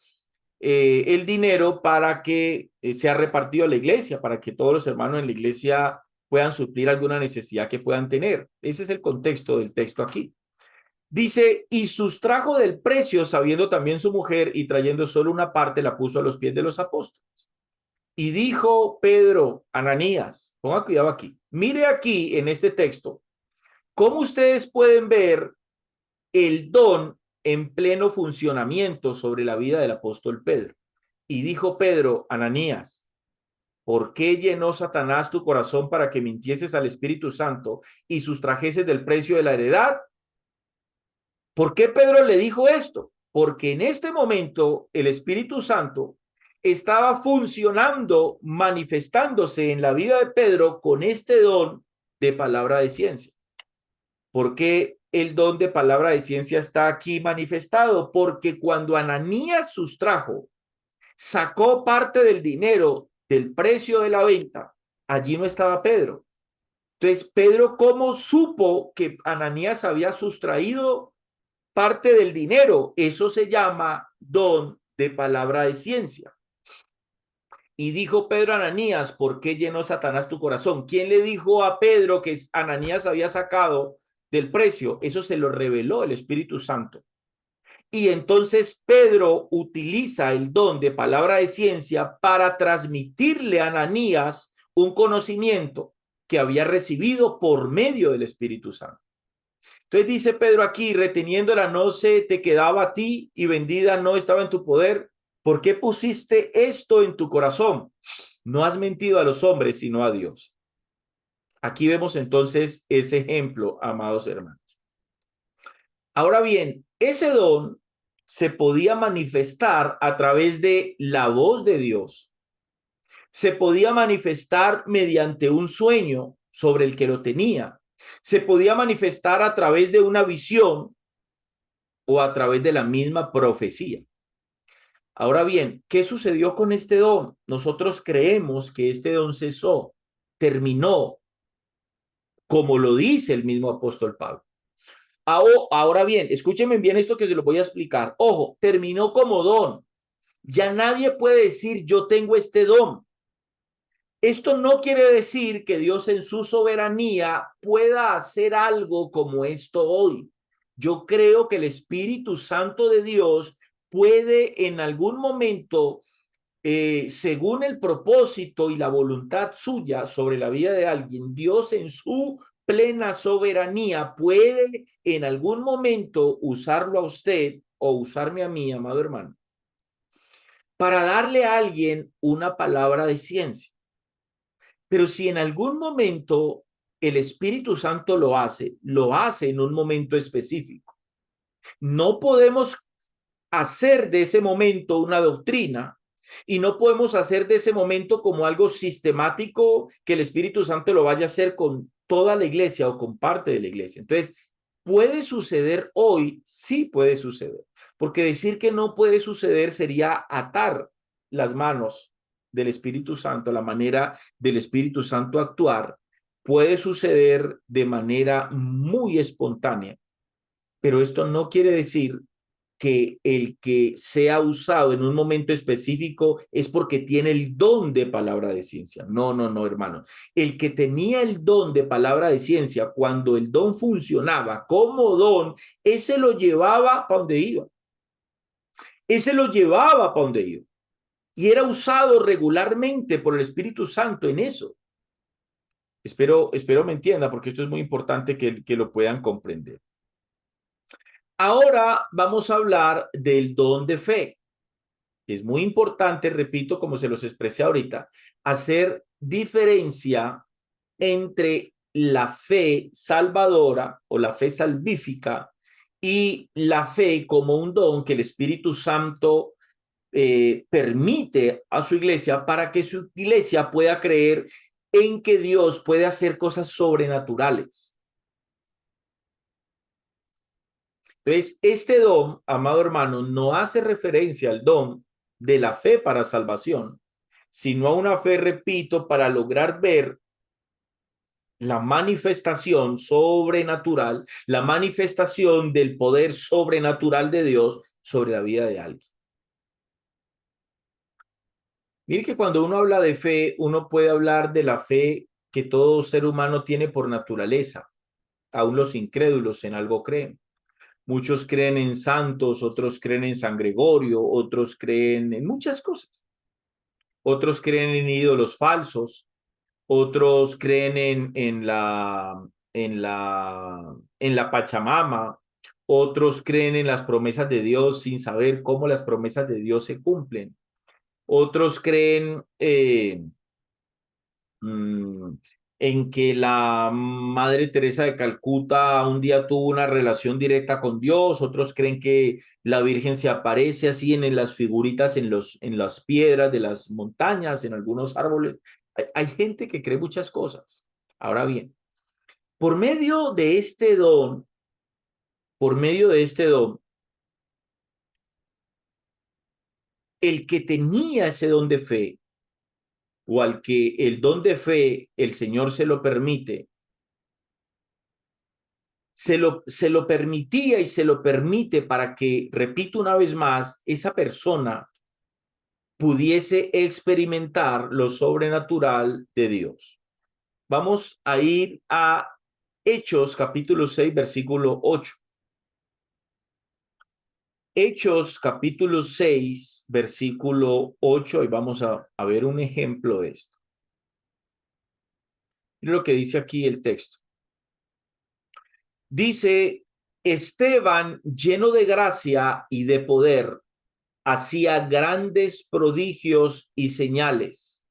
el dinero para que sea repartido a la iglesia, para que todos los hermanos en la iglesia puedan suplir alguna necesidad que puedan tener. Ese es el contexto del texto aquí. Dice, y sustrajo del precio, sabiendo también su mujer, y trayendo solo una parte, la puso a los pies de los apóstoles. Y dijo Pedro, Ananías, ponga cuidado aquí, mire aquí en este texto, cómo ustedes pueden ver el don en pleno funcionamiento sobre la vida del apóstol Pedro. Y dijo Pedro, Ananías, ¿por qué llenó Satanás tu corazón para que mintieses al Espíritu Santo y sustrajeses del precio de la heredad? ¿Por qué Pedro le dijo esto? Porque en este momento el Espíritu Santo estaba funcionando, manifestándose en la vida de Pedro con este don de palabra de ciencia. ¿Por qué el don de palabra de ciencia está aquí manifestado? Porque cuando Ananías sustrajo, sacó parte del dinero del precio de la venta, allí no estaba Pedro. Entonces, Pedro, ¿cómo supo que Ananías había sustraído parte del dinero? Eso se llama don de palabra de ciencia. Y dijo Pedro a Ananías, ¿por qué llenó Satanás tu corazón? ¿Quién le dijo a Pedro que Ananías había sacado del precio, eso se lo reveló el Espíritu Santo. Y entonces Pedro utiliza el don de palabra de ciencia para transmitirle a Ananías un conocimiento que había recibido por medio del Espíritu Santo. Entonces dice Pedro aquí, reteniéndola no se te quedaba a ti y vendida no estaba en tu poder. ¿Por qué pusiste esto en tu corazón? No has mentido a los hombres, sino a Dios. Aquí vemos entonces ese ejemplo, amados hermanos. Ahora bien, ese don se podía manifestar a través de la voz de Dios. Se podía manifestar mediante un sueño sobre el que lo tenía. Se podía manifestar a través de una visión o a través de la misma profecía. Ahora bien, ¿qué sucedió con este don? Nosotros creemos que este don cesó, terminó, como lo dice el mismo apóstol Pablo. Ahora bien, escúchenme bien esto que se lo voy a explicar. Ojo, terminó como don. Ya nadie puede decir yo tengo este don. Esto no quiere decir que Dios en su soberanía pueda hacer algo como esto hoy. Yo creo que el Espíritu Santo de Dios puede en algún momento, según el propósito y la voluntad suya sobre la vida de alguien, Dios en su plena soberanía puede en algún momento usarlo a usted o usarme a mí, amado hermano, para darle a alguien una palabra de ciencia. Pero si en algún momento el Espíritu Santo lo hace en un momento específico. No podemos hacer de ese momento una doctrina y no podemos hacer de ese momento como algo sistemático que el Espíritu Santo lo vaya a hacer con toda la iglesia o con parte de la iglesia. Entonces, ¿puede suceder hoy? Sí puede suceder, porque decir que no puede suceder sería atar las manos del Espíritu Santo, la manera del Espíritu Santo actuar. Puede suceder de manera muy espontánea, pero esto no quiere decir que el que sea usado en un momento específico es porque tiene el don de palabra de ciencia. No, no, no, hermano. El que tenía el don de palabra de ciencia, cuando el don funcionaba como don, ese lo llevaba para donde iba. Ese lo llevaba para donde iba. Y era usado regularmente por el Espíritu Santo en eso. Espero me entienda, porque esto es muy importante que lo puedan comprender. Ahora vamos a hablar del don de fe. Es muy importante, repito, como se los expresé ahorita, hacer diferencia entre la fe salvadora o la fe salvífica y la fe como un don que el Espíritu Santo permite a su iglesia para que su iglesia pueda creer en que Dios puede hacer cosas sobrenaturales. Entonces, este don, amado hermano, no hace referencia al don de la fe para salvación, sino a una fe, repito, para lograr ver la manifestación sobrenatural, la manifestación del poder sobrenatural de Dios sobre la vida de alguien. Mire que cuando uno habla de fe, uno puede hablar de la fe que todo ser humano tiene por naturaleza. Aún los incrédulos en algo creen. Muchos creen en santos, otros creen en San Gregorio, otros creen en muchas cosas. Otros creen en ídolos falsos, otros creen en la Pachamama, otros creen en las promesas de Dios sin saber cómo las promesas de Dios se cumplen. Otros creen en que la Madre Teresa de Calcuta un día tuvo una relación directa con Dios, otros creen que la Virgen se aparece así en las figuritas, en las piedras de las montañas, en algunos árboles. Hay gente que cree muchas cosas. Ahora bien, por medio de este don, el que tenía ese don de fe, o al que el don de fe el Señor se lo permite, se lo permitía y se lo permite para que, repito una vez más, esa persona pudiese experimentar lo sobrenatural de Dios. Vamos a ir a Hechos capítulo 6, versículo 8. Hechos capítulo 6, versículo 8, y vamos a ver un ejemplo de esto. Mira lo que dice aquí el texto. Dice, Esteban, lleno de gracia y de poder, hacía grandes prodigios y señales,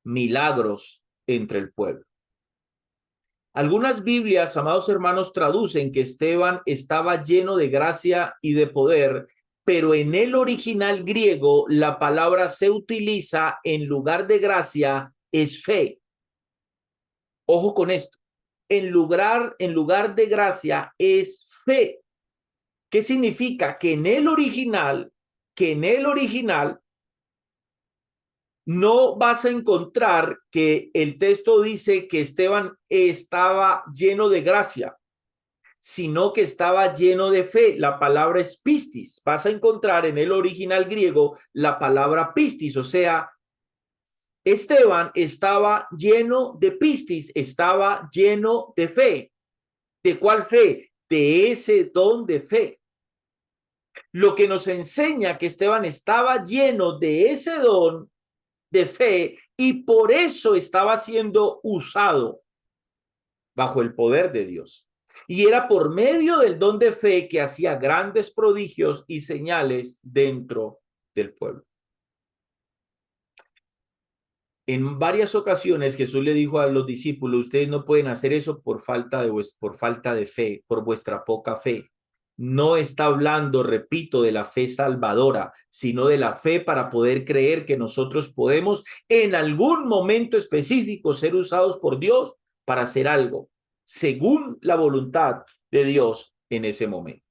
milagros entre el pueblo. Algunas Biblias, amados hermanos, traducen que Esteban estaba lleno de gracia y de poder, pero en el original griego la palabra se utiliza en lugar de gracia, es fe. Ojo con esto. En lugar de gracia es fe. ¿Qué significa? Que en el original no vas a encontrar que el texto dice que Esteban estaba lleno de gracia, sino que estaba lleno de fe. La palabra es pistis. Vas a encontrar en el original griego la palabra pistis, o sea, Esteban estaba lleno de pistis, estaba lleno de fe. ¿De cuál fe? De ese don de fe. Lo que nos enseña que Esteban estaba lleno de ese don de fe y por eso estaba siendo usado bajo el poder de Dios. Y era por medio del don de fe que hacía grandes prodigios y señales dentro del pueblo. En varias ocasiones Jesús le dijo a los discípulos, ustedes no pueden hacer eso por falta de fe, por vuestra poca fe. No está hablando, repito, de la fe salvadora, sino de la fe para poder creer que nosotros podemos en algún momento específico ser usados por Dios para hacer algo, según la voluntad de Dios en ese momento.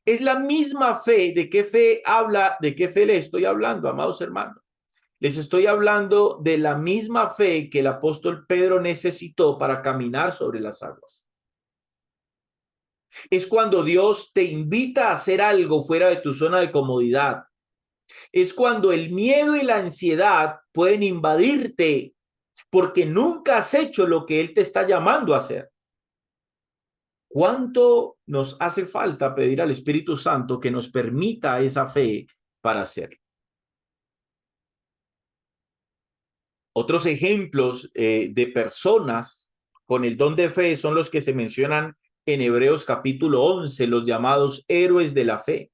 Es la misma fe. ¿De qué fe habla? ¿De qué fe le estoy hablando, amados hermanos? Les estoy hablando de la misma fe que el apóstol Pedro necesitó para caminar sobre las aguas. Es cuando Dios te invita a hacer algo fuera de tu zona de comodidad. Es cuando el miedo y la ansiedad pueden invadirte porque nunca has hecho lo que Él te está llamando a hacer. ¿Cuánto nos hace falta pedir al Espíritu Santo que nos permita esa fe para hacerlo? Otros ejemplos de personas con el don de fe son los que se mencionan en Hebreos capítulo 11, los llamados héroes de la fe.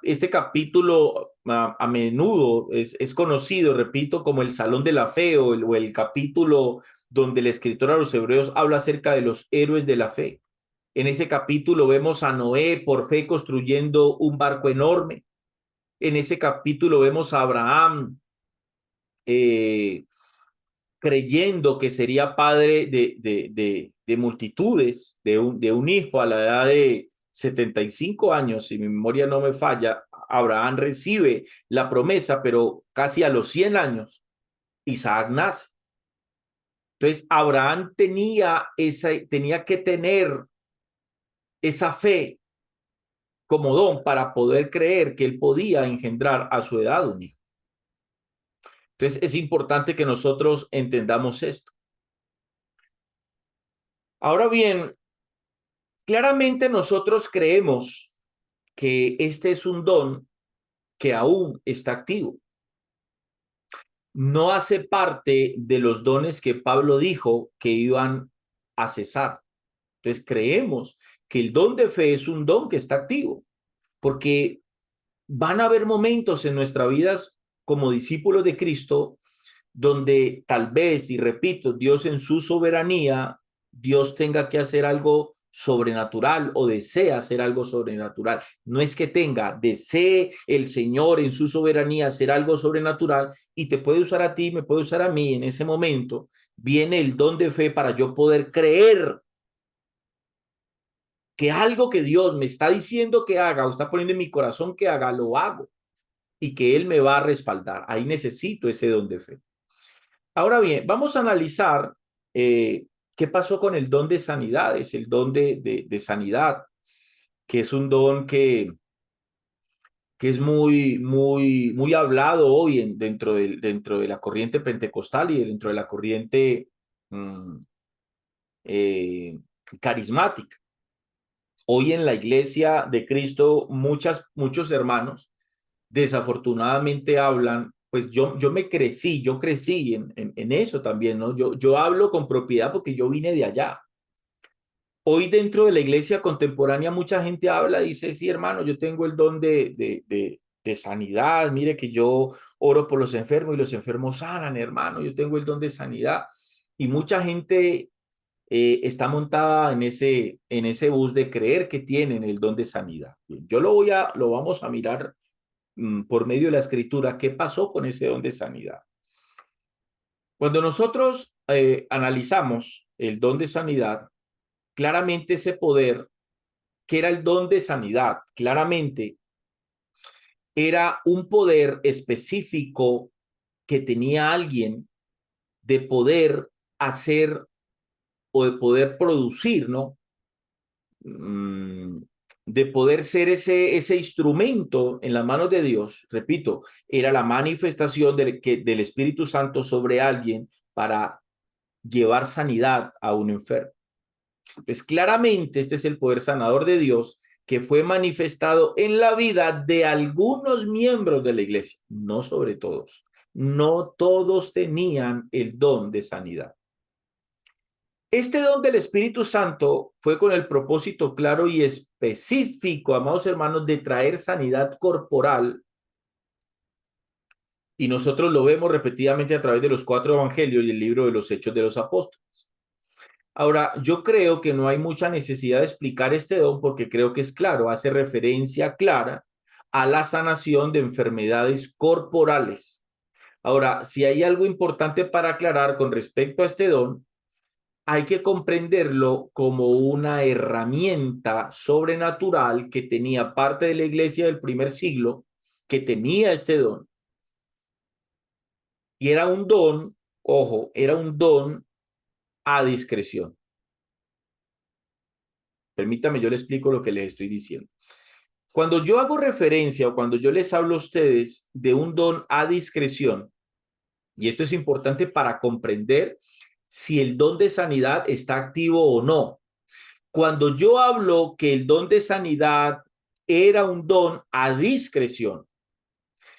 Este capítulo a menudo es conocido, repito, como el Salón de la Fe o el capítulo donde el escritor a los Hebreos habla acerca de los héroes de la fe. En ese capítulo vemos a Noé por fe construyendo un barco enorme. En ese capítulo vemos a Abraham creyendo que sería padre de multitudes, de un hijo a la edad de 75 años, si mi memoria no me falla. Abraham recibe la promesa, pero casi a los 100 años, Isaac nace. Entonces, Abraham tenía que tener esa fe como don para poder creer que él podía engendrar a su edad un hijo. Entonces, es importante que nosotros entendamos esto. Ahora bien, claramente nosotros creemos que este es un don que aún está activo. No hace parte de los dones que Pablo dijo que iban a cesar. Entonces creemos que el don de fe es un don que está activo, porque van a haber momentos en nuestras vidas como discípulos de Cristo donde tal vez, y repito, Dios en su soberanía, Dios tenga que hacer algo sobrenatural o desea hacer algo sobrenatural. No es que desee el Señor en su soberanía hacer algo sobrenatural y te puede usar a ti, me puede usar a mí en ese momento. Viene el don de fe para yo poder creer que algo que Dios me está diciendo que haga o está poniendo en mi corazón que haga, lo hago y que Él me va a respaldar. Ahí necesito ese don de fe. Ahora bien, vamos a analizar qué pasó con el don de sanidades, el don de sanidad, que es un don que es muy hablado hoy dentro de la corriente pentecostal y dentro de la corriente eh, carismática. Hoy en la iglesia de Cristo, muchos hermanos desafortunadamente hablan, pues yo crecí en eso también, ¿no? Yo hablo con propiedad porque yo vine de allá. Hoy dentro de la iglesia contemporánea mucha gente habla y dice, sí, hermano, yo tengo el don de sanidad, mire que yo oro por los enfermos y los enfermos sanan, hermano, yo tengo el don de sanidad. Y mucha gente está montada en ese bus de creer que tienen el don de sanidad. Bien, lo vamos a mirar por medio de la escritura, ¿qué pasó con ese don de sanidad? Cuando nosotros analizamos el don de sanidad, claramente ese poder, que era el don de sanidad, claramente era un poder específico que tenía alguien de poder hacer o de poder producir, ¿no? De poder ser ese instrumento en las manos de Dios, repito, era la manifestación del Espíritu Santo sobre alguien para llevar sanidad a un enfermo. Pues claramente este es el poder sanador de Dios que fue manifestado en la vida de algunos miembros de la iglesia, no sobre todos. No todos tenían el don de sanidad. Este don del Espíritu Santo fue con el propósito claro y específico, amados hermanos, de traer sanidad corporal. Y nosotros lo vemos repetidamente a través de los 4 evangelios y el libro de los Hechos de los Apóstoles. Ahora, yo creo que no hay mucha necesidad de explicar este don porque creo que es claro, hace referencia clara a la sanación de enfermedades corporales. Ahora, si hay algo importante para aclarar con respecto a este don, hay que comprenderlo como una herramienta sobrenatural que tenía parte de la iglesia del primer siglo, que tenía este don. Y era un don, ojo, era un don a discreción. Permítame, yo le explico lo que les estoy diciendo. Cuando yo hago referencia o cuando yo les hablo a ustedes de un don a discreción, y esto es importante para comprender si el don de sanidad está activo o no. Cuando yo hablo que el don de sanidad era un don a discreción,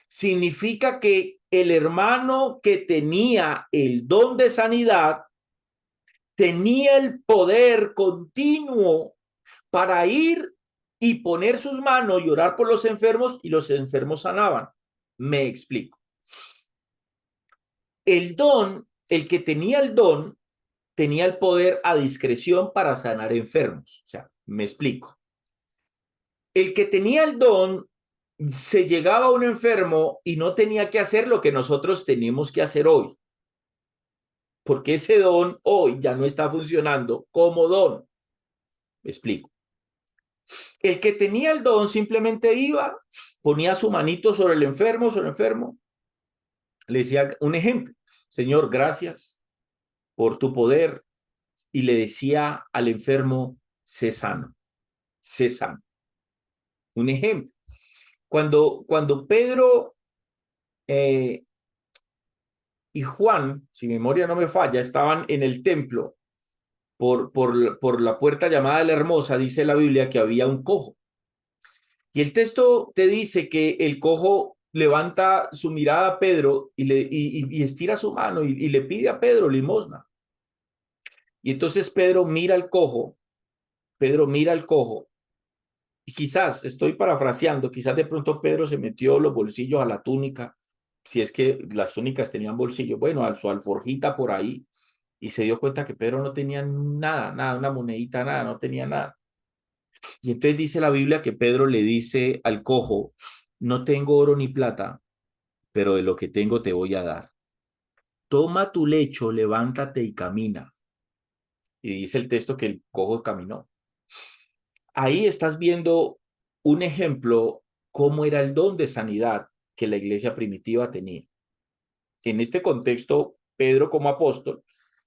significa que el hermano que tenía el don de sanidad tenía el poder continuo para ir y poner sus manos y orar por los enfermos y los enfermos sanaban. Me explico. El que tenía el don, tenía el poder a discreción para sanar enfermos. O sea, me explico. El que tenía el don se llegaba a un enfermo y no tenía que hacer lo que nosotros tenemos que hacer hoy, porque ese don hoy ya no está funcionando como don. Me explico. El que tenía el don simplemente iba, ponía su manito sobre el enfermo, le decía un ejemplo, Señor, gracias por tu poder, y le decía al enfermo, sé sano, sé sano. Un ejemplo, cuando Pedro y Juan, si mi memoria no me falla, estaban en el templo por la puerta llamada la Hermosa, dice la Biblia que había un cojo. Y el texto te dice que el cojo levanta su mirada a Pedro y estira su mano y le pide a Pedro limosna. Y entonces Pedro mira al cojo, y quizás, estoy parafraseando, quizás de pronto Pedro se metió los bolsillos a la túnica, si es que las túnicas tenían bolsillos, bueno, a su alforjita por ahí, y se dio cuenta que Pedro no tenía nada, una monedita, nada, no tenía nada. Y entonces dice la Biblia que Pedro le dice al cojo, no tengo oro ni plata, pero de lo que tengo te voy a dar. Toma tu lecho, levántate y camina. Y dice el texto que el cojo caminó. Ahí estás viendo un ejemplo cómo era el don de sanidad que la iglesia primitiva tenía. En este contexto, Pedro como apóstol,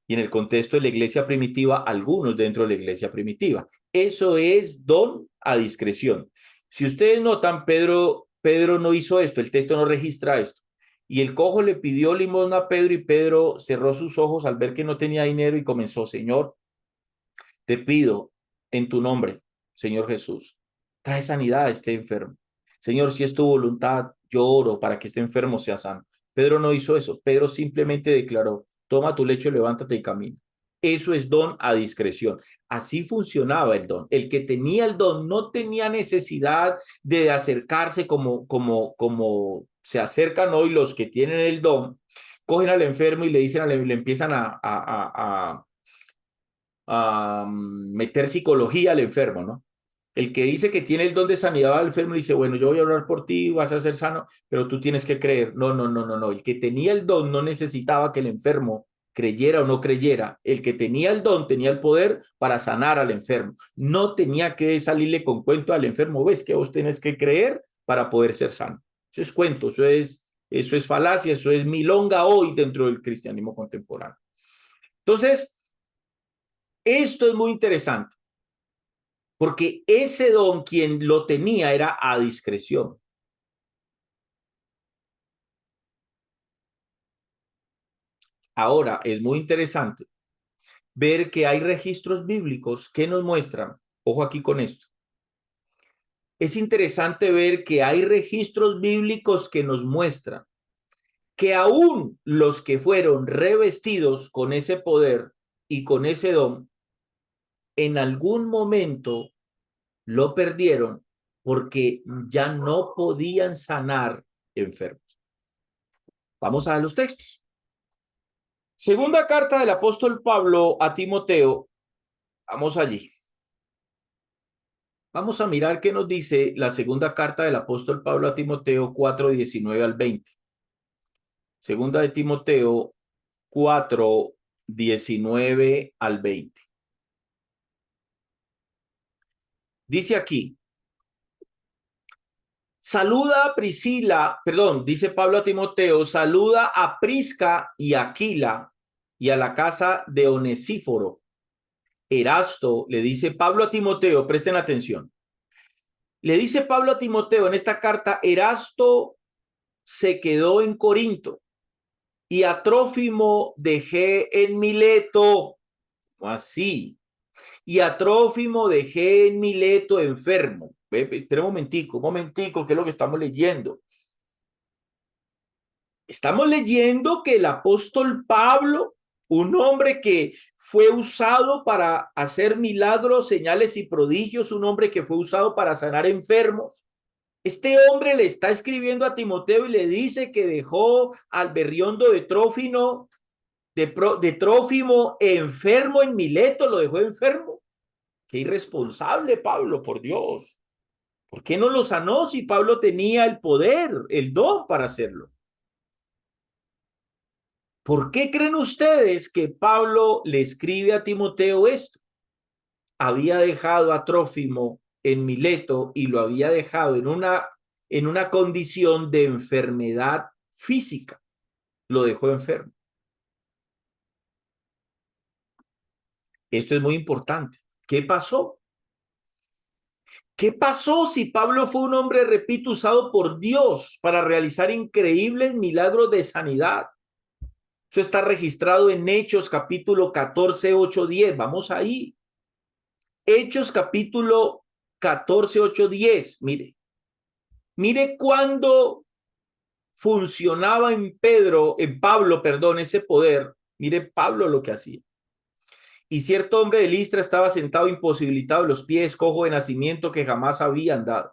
y en el contexto de la iglesia primitiva, algunos dentro de la iglesia primitiva. Eso es don a discreción. Si ustedes notan, Pedro no hizo esto, el texto no registra esto. Y el cojo le pidió limosna a Pedro y Pedro cerró sus ojos al ver que no tenía dinero y comenzó, Señor, te pido en tu nombre, Señor Jesús, trae sanidad a este enfermo. Señor, si es tu voluntad, yo oro para que este enfermo sea sano. Pedro no hizo eso. Pedro simplemente declaró, toma tu lecho, levántate y camina. Eso es don a discreción. Así funcionaba el don. El que tenía el don no tenía necesidad de acercarse como se acercan hoy los que tienen el don. Cogen al enfermo y le dicen, le empiezan a meter psicología al enfermo, ¿no? El que dice que tiene el don de sanidad al enfermo dice, bueno, yo voy a orar por ti, vas a ser sano, pero tú tienes que creer. No, no, no, no, no. El que tenía el don no necesitaba que el enfermo creyera o no creyera. El que tenía el don tenía el poder para sanar al enfermo. No tenía que salirle con cuento al enfermo. Ves que vos tenés que creer para poder ser sano. Eso es cuento, eso es falacia, eso es milonga hoy dentro del cristianismo contemporáneo. Entonces, esto es muy interesante, porque ese don quien lo tenía era a discreción. Ahora, es muy interesante ver que hay registros bíblicos que nos muestran, ojo aquí con esto, es interesante ver que hay registros bíblicos que nos muestran que aún los que fueron revestidos con ese poder y con ese don, en algún momento lo perdieron porque ya no podían sanar enfermos. Vamos a ver los textos. Segunda carta del apóstol Pablo a Timoteo. Vamos allí. Vamos a mirar qué nos dice la segunda carta del apóstol Pablo a Timoteo 4:19 al 20. Segunda de Timoteo 4:19 al 20. Dice aquí, saluda a Priscila, perdón, dice Pablo a Timoteo, saluda a Prisca y Aquila y a la casa de Onesíforo. Erasto, le dice Pablo a Timoteo, presten atención. Le dice Pablo a Timoteo en esta carta, Erasto se quedó en Corinto y a Trófimo dejé en Mileto, así, y a Trófimo dejé en Mileto enfermo. Espera un momentico, ¿qué es lo que estamos leyendo? Estamos leyendo que el apóstol Pablo, un hombre que fue usado para hacer milagros, señales y prodigios, un hombre que fue usado para sanar enfermos, este hombre le está escribiendo a Timoteo y le dice que dejó al berriondo de Trófimo, de Trófimo enfermo en Mileto, lo dejó enfermo. Qué irresponsable, Pablo, por Dios. ¿Por qué no lo sanó si Pablo tenía el poder, el don para hacerlo? ¿Por qué creen ustedes que Pablo le escribe a Timoteo esto? Había dejado a Trófimo en Mileto y lo había dejado en una condición de enfermedad física. Lo dejó enfermo. Esto es muy importante. ¿Qué pasó? ¿Qué pasó si Pablo fue un hombre, repito, usado por Dios para realizar increíbles milagros de sanidad? Eso está registrado en Hechos capítulo 14, 8, 10. Vamos ahí. Hechos capítulo 14, 8, 10. Mire cuándo funcionaba en Pablo, perdón, ese poder. Mire Pablo lo que hacía. Y cierto hombre de Listra estaba sentado imposibilitado de los pies, cojo de nacimiento, que jamás había andado.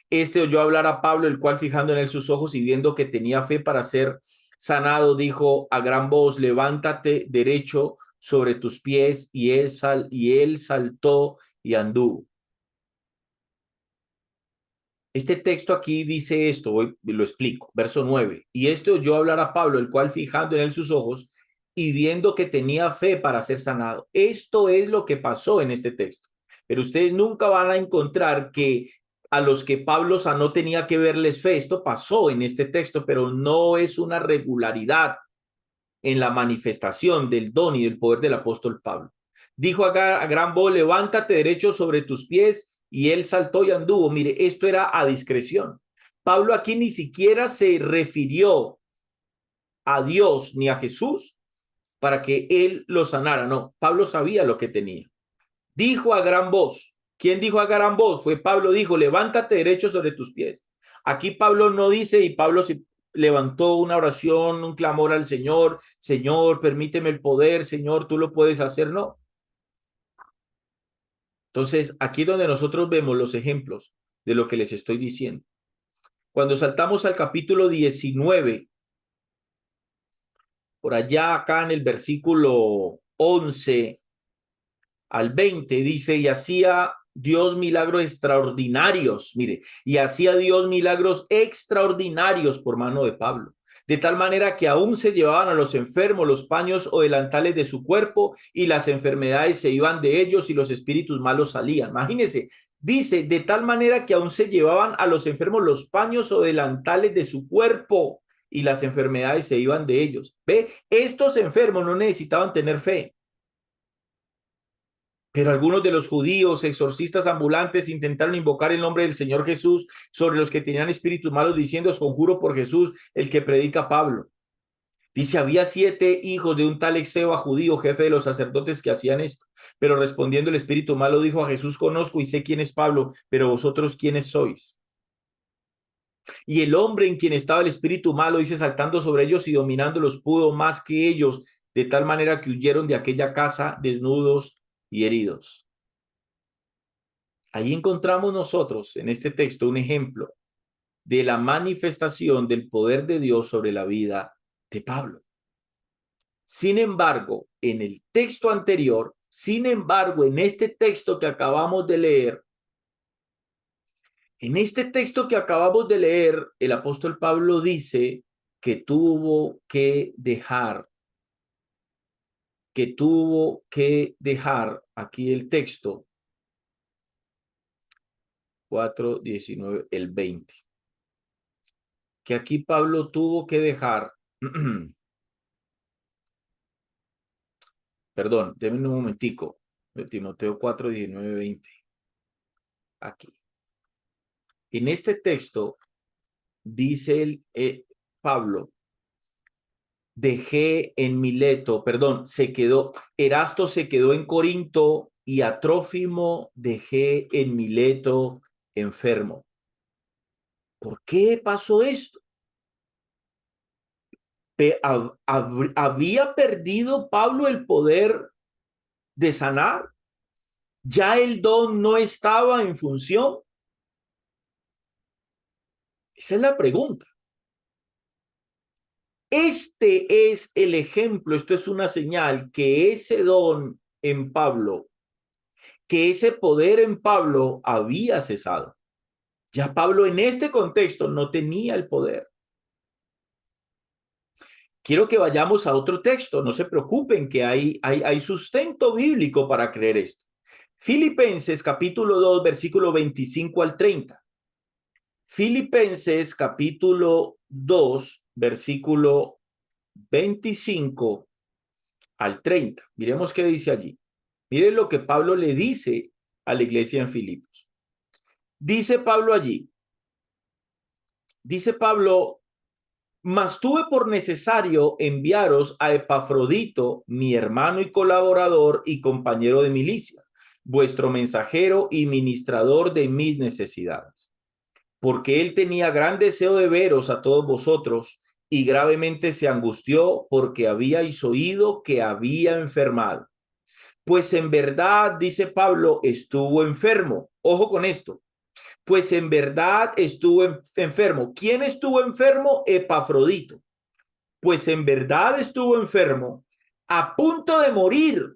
Este oyó hablar a Pablo, el cual fijando en él sus ojos y viendo que tenía fe para ser sanado, dijo a gran voz, levántate derecho sobre tus pies, y él saltó y anduvo. Este texto aquí dice esto, hoy lo explico, verso 9. Y este oyó hablar a Pablo, el cual fijando en él sus ojos y viendo que tenía fe para ser sanado. Esto es lo que pasó en este texto. Pero ustedes nunca van a encontrar que a los que Pablo sanó tenía que verles fe. Esto pasó en este texto, pero no es una regularidad en la manifestación del don y del poder del apóstol Pablo. Dijo a gran voz, levántate derecho sobre tus pies, y él saltó y anduvo. Mire, esto era a discreción. Pablo aquí ni siquiera se refirió a Dios ni a Jesús para que él lo sanara. No, Pablo sabía lo que tenía. dijo a gran voz. ¿Quién dijo a gran voz? Fue Pablo, dijo, levántate derecho sobre tus pies. Aquí Pablo no dice, y Pablo se levantó una oración, un clamor al Señor, Señor, permíteme el poder, Señor, tú lo puedes hacer, no. Entonces, aquí es donde nosotros vemos los ejemplos de lo que les estoy diciendo. Cuando saltamos al capítulo 19, por allá acá en el versículo 11 al 20, dice, y hacía Dios milagros extraordinarios, mire, y hacía Dios milagros extraordinarios por mano de Pablo, de tal manera que aún se llevaban a los enfermos los paños o delantales de su cuerpo y las enfermedades se iban de ellos y los espíritus malos salían. Imagínense, dice, de tal manera que aún se llevaban a los enfermos los paños o delantales de su cuerpo y las enfermedades se iban de ellos. ¿Ve? Estos enfermos no necesitaban tener fe. Pero algunos de los judíos, exorcistas ambulantes, intentaron invocar el nombre del Señor Jesús sobre los que tenían espíritus malos, diciendo, os conjuro por Jesús, el que predica Pablo. Dice, había 7 hijos de un tal Exeba judío, jefe de los sacerdotes, que hacían esto. Pero respondiendo el espíritu malo, dijo a Jesús, conozco y sé quién es Pablo, pero vosotros, ¿quiénes sois? Y el hombre en quien estaba el espíritu malo, dice, saltando sobre ellos y dominándolos, pudo más que ellos, de tal manera que huyeron de aquella casa desnudos y heridos. Ahí encontramos nosotros en este texto un ejemplo de la manifestación del poder de Dios sobre la vida de Pablo. Sin embargo, en el texto anterior, sin embargo, en este texto que acabamos de leer, el apóstol Pablo dice que tuvo que dejar, aquí el texto, 4:19, el 20. Que aquí Pablo tuvo que dejar, perdón, déjenme un momentico, Timoteo 4:19, 20, aquí. En este texto dice Pablo, dejé en Mileto, perdón, Erasto se quedó en Corinto y a Trófimo dejé en Mileto enfermo. ¿Por qué pasó esto? ¿Había perdido Pablo el poder de sanar? ¿Ya el don no estaba en función? Esa es la pregunta. Este es el ejemplo, esto es una señal que ese don en Pablo, que ese poder en Pablo había cesado. Ya Pablo en este contexto no tenía el poder. Quiero que vayamos a otro texto, no se preocupen que hay sustento bíblico para creer esto. Filipenses capítulo 2, versículo 25 al 30. Filipenses capítulo 2, versículo 25 al 30. Miremos qué dice allí. Miren lo que Pablo le dice a la iglesia en Filipos. Dice Pablo allí, mas tuve por necesario enviaros a Epafrodito, mi hermano y colaborador y compañero de milicia, vuestro mensajero y ministrador de mis necesidades, porque él tenía gran deseo de veros a todos vosotros y gravemente se angustió porque habíais oído que había enfermado. Pues en verdad, dice Pablo, estuvo enfermo. Ojo con esto. Pues en verdad estuvo enfermo. ¿Quién estuvo enfermo? Epafrodito. Pues en verdad estuvo enfermo, a punto de morir.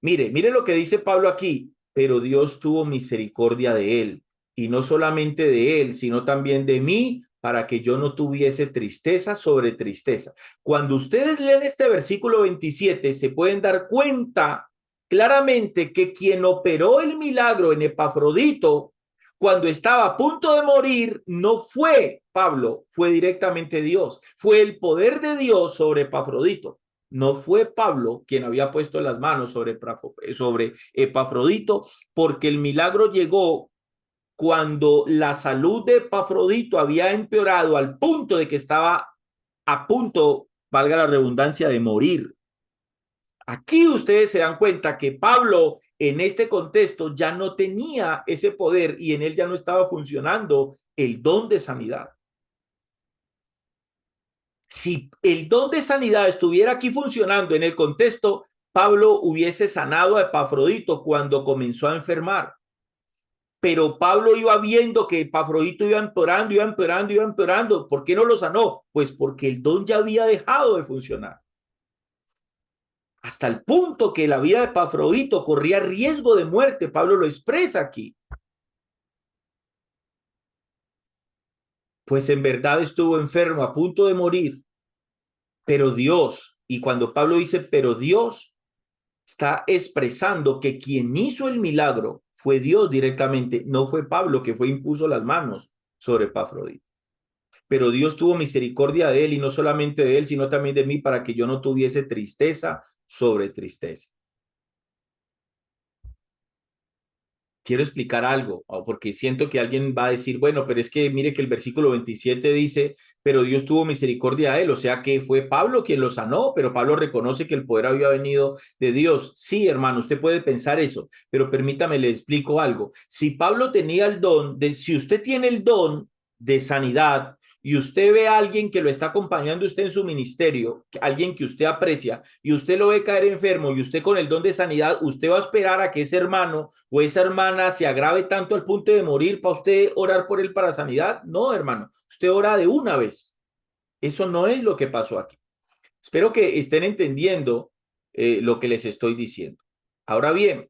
Mire lo que dice Pablo aquí. Pero Dios tuvo misericordia de él. Y no solamente de él, sino también de mí, para que yo no tuviese tristeza sobre tristeza. Cuando ustedes leen este versículo 27, se pueden dar cuenta claramente que quien operó el milagro en Epafrodito, cuando estaba a punto de morir, no fue Pablo, fue directamente Dios. Fue el poder de Dios sobre Epafrodito. No fue Pablo quien había puesto las manos sobre Epafrodito, porque el milagro llegó cuando la salud de Epafrodito había empeorado al punto de que estaba a punto, valga la redundancia, de morir. Aquí ustedes se dan cuenta que Pablo en este contexto ya no tenía ese poder y en él ya no estaba funcionando el don de sanidad. Si el don de sanidad estuviera aquí funcionando en el contexto, Pablo hubiese sanado a Epafrodito cuando comenzó a enfermar. Pero Pablo iba viendo que Epafrodito iba empeorando, iba empeorando, iba empeorando. ¿Por qué no lo sanó? Pues porque el don ya había dejado de funcionar. Hasta el punto que la vida de Epafrodito corría riesgo de muerte. Pablo lo expresa aquí. Pues en verdad estuvo enfermo, a punto de morir. Pero Dios, y cuando Pablo dice, pero Dios, está expresando que quien hizo el milagro fue Dios directamente, no fue Pablo que impuso las manos sobre Epafrodito. Pero Dios tuvo misericordia de él y no solamente de él, sino también de mí para que yo no tuviese tristeza sobre tristeza. Quiero explicar algo, porque siento que alguien va a decir, bueno, pero es que mire que el versículo 27 dice, pero Dios tuvo misericordia de él, o sea que fue Pablo quien lo sanó, pero Pablo reconoce que el poder había venido de Dios. Sí, hermano, usted puede pensar eso, pero permítame, le explico algo. Si Pablo tenía el don, si usted tiene el don de sanidad, y usted ve a alguien que lo está acompañando usted en su ministerio, alguien que usted aprecia, y usted lo ve caer enfermo, y usted con el don de sanidad, usted va a esperar a que ese hermano o esa hermana se agrave tanto al punto de morir para usted orar por él para sanidad. No, hermano, usted ora de una vez. Eso no es lo que pasó aquí. Espero que estén entendiendo lo que les estoy diciendo. Ahora bien,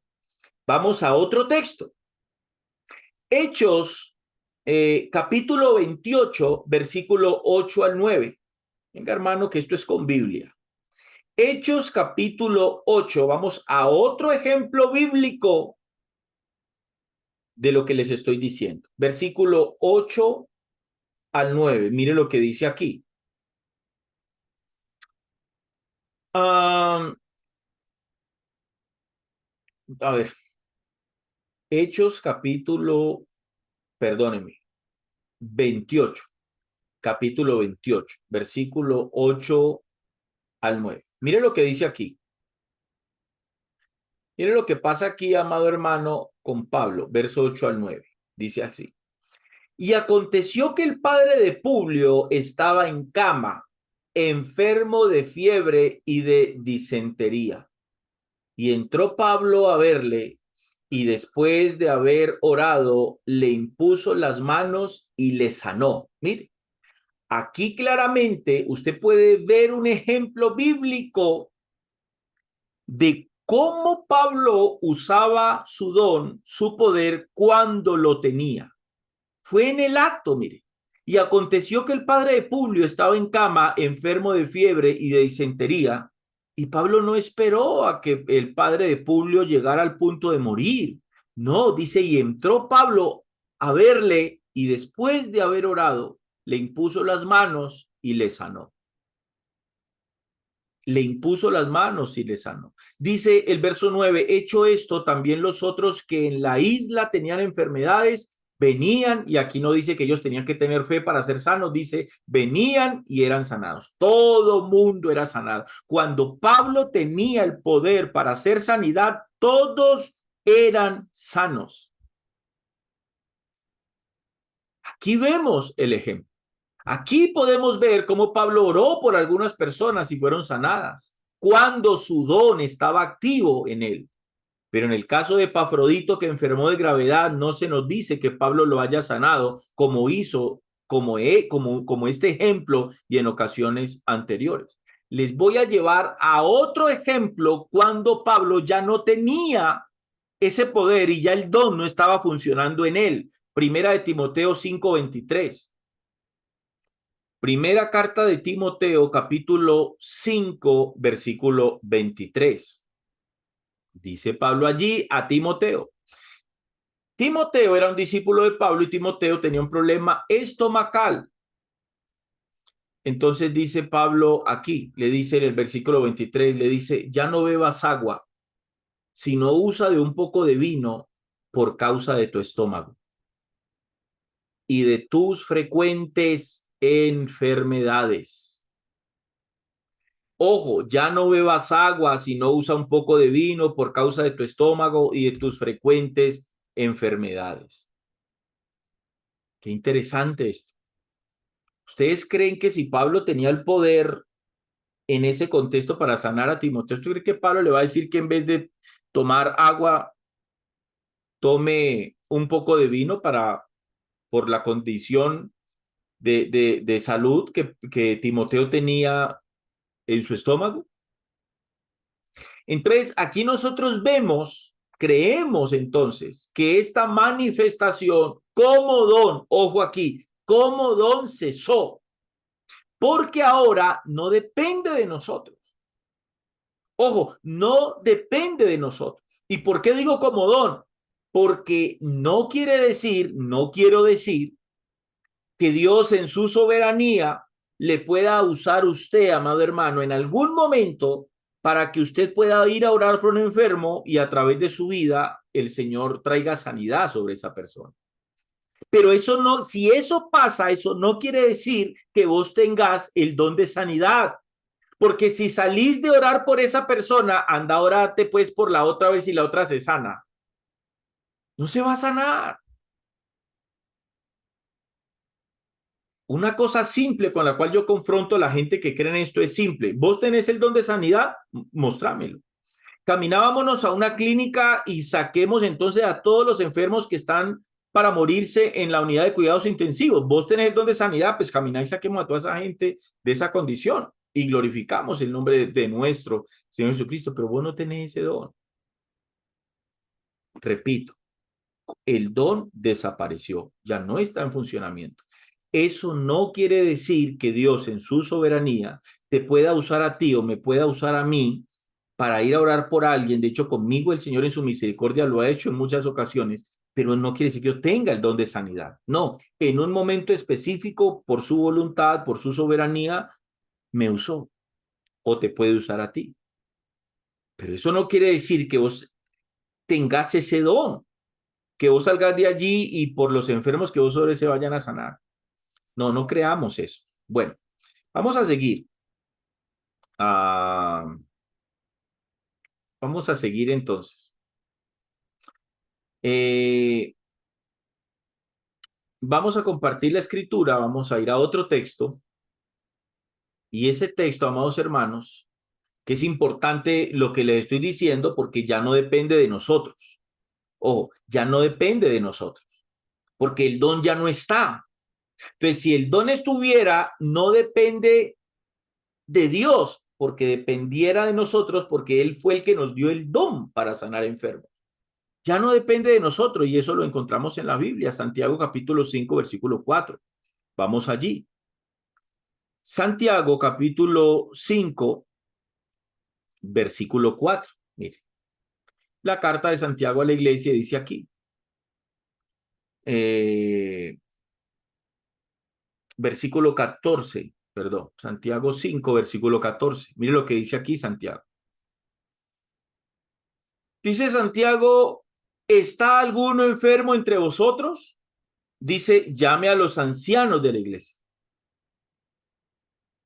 vamos a otro texto. Hechos capítulo 28, versículo 8 al 9. Venga, hermano, que esto es con Biblia. Hechos capítulo 8, vamos a otro ejemplo bíblico de lo que les estoy diciendo. Versículo 8 al 9. Mire lo que dice aquí. A ver, Hechos capítulo, perdóneme, 28. Capítulo 28, versículo 8 al 9. Mire lo que dice aquí. Mire lo que pasa aquí, amado hermano, con Pablo, verso 8 al 9. Dice así. Y aconteció que el padre de Publio estaba en cama, enfermo de fiebre y de disentería. Y entró Pablo a verle, y después de haber orado, le impuso las manos y le sanó. Mire, aquí claramente usted puede ver un ejemplo bíblico de cómo Pablo usaba su don, su poder, cuando lo tenía. Fue en el acto, mire. Y aconteció que el padre de Publio estaba en cama, enfermo de fiebre y de disentería, y Pablo no esperó a que el padre de Publio llegara al punto de morir. No, dice, y entró Pablo a verle, y después de haber orado, le impuso las manos y le sanó. Le impuso las manos y le sanó. Dice el verso 9, hecho esto, también los otros que en la isla tenían enfermedades, venían, y aquí no dice que ellos tenían que tener fe para ser sanos, dice, venían y eran sanados. Todo mundo era sanado. Cuando Pablo tenía el poder para hacer sanidad, todos eran sanos. Aquí vemos el ejemplo. Aquí podemos ver cómo Pablo oró por algunas personas y fueron sanadas cuando su don estaba activo en él. Pero en el caso de Epafrodito, que enfermó de gravedad, no se nos dice que Pablo lo haya sanado como hizo, como este ejemplo y en ocasiones anteriores. Les voy a llevar a otro ejemplo cuando Pablo ya no tenía ese poder y ya el don no estaba funcionando en él. Primera de Timoteo 5:23. Primera carta de Timoteo, capítulo 5, versículo 23. Dice Pablo allí a Timoteo. Timoteo era un discípulo de Pablo y Timoteo tenía un problema estomacal. Entonces dice Pablo aquí, le dice en el versículo 23, le dice, ya no bebas agua, sino usa de un poco de vino por causa de tu estómago y de tus frecuentes enfermedades. Ojo, ya no bebas agua, sino usa un poco de vino por causa de tu estómago y de tus frecuentes enfermedades. Qué interesante esto. ¿Ustedes creen que si Pablo tenía el poder en ese contexto para sanar a Timoteo, ¿usted cree que Pablo le va a decir que en vez de tomar agua, tome un poco de vino por la condición de salud que Timoteo tenía en su estómago? Entonces, aquí nosotros vemos, creemos entonces que esta manifestación como don, ojo aquí, como don cesó, porque ahora no depende de nosotros. Ojo, no depende de nosotros. ¿Y por qué digo como don? Porque no quiere decir, no quiero decir que Dios en su soberanía le pueda usar usted, amado hermano, en algún momento para que usted pueda ir a orar por un enfermo y a través de su vida el Señor traiga sanidad sobre esa persona. Pero eso no, si eso pasa, eso no quiere decir que vos tengas el don de sanidad. Porque si salís de orar por esa persona, anda, orate pues por la otra vez y la otra se sana. No se va a sanar. Una cosa simple con la cual yo confronto a la gente que cree en esto es simple. ¿Vos tenés el don de sanidad? Mostrámelo. Caminábamos a una clínica y saquemos entonces a todos los enfermos que están para morirse en la unidad de cuidados intensivos. Vos tenés el don de sanidad, pues caminá y saquemos a toda esa gente de esa condición y glorificamos el nombre de nuestro Señor Jesucristo, pero vos no tenés ese don. Repito, el don desapareció, ya no está en funcionamiento. Eso no quiere decir que Dios en su soberanía te pueda usar a ti o me pueda usar a mí para ir a orar por alguien. De hecho, conmigo el Señor en su misericordia lo ha hecho en muchas ocasiones, pero no quiere decir que yo tenga el don de sanidad. No, en un momento específico, por su voluntad, por su soberanía, me usó o te puede usar a ti. Pero eso no quiere decir que vos tengas ese don, que vos salgas de allí y por los enfermos que vos sobre se vayan a sanar. No, no creamos eso. Bueno, vamos a seguir. Vamos a seguir entonces. Vamos a compartir la escritura, vamos a ir a otro texto. Y ese texto, amados hermanos, que es importante lo que les estoy diciendo porque ya no depende de nosotros. Ojo, ya no depende de nosotros, porque el don ya no está. Entonces, si el don estuviera, no depende de Dios, porque dependiera de nosotros, porque Él fue el que nos dio el don para sanar enfermos. Ya no depende de nosotros, y eso lo encontramos en la Biblia, Santiago capítulo 5, versículo 4. Vamos allí. Santiago capítulo 5, versículo 4. Mire, la carta de Santiago a la iglesia dice aquí, versículo 14, perdón, Santiago 5, versículo 14. Mire lo que dice aquí Santiago. Dice Santiago, ¿está alguno enfermo entre vosotros? Dice, llame a los ancianos de la iglesia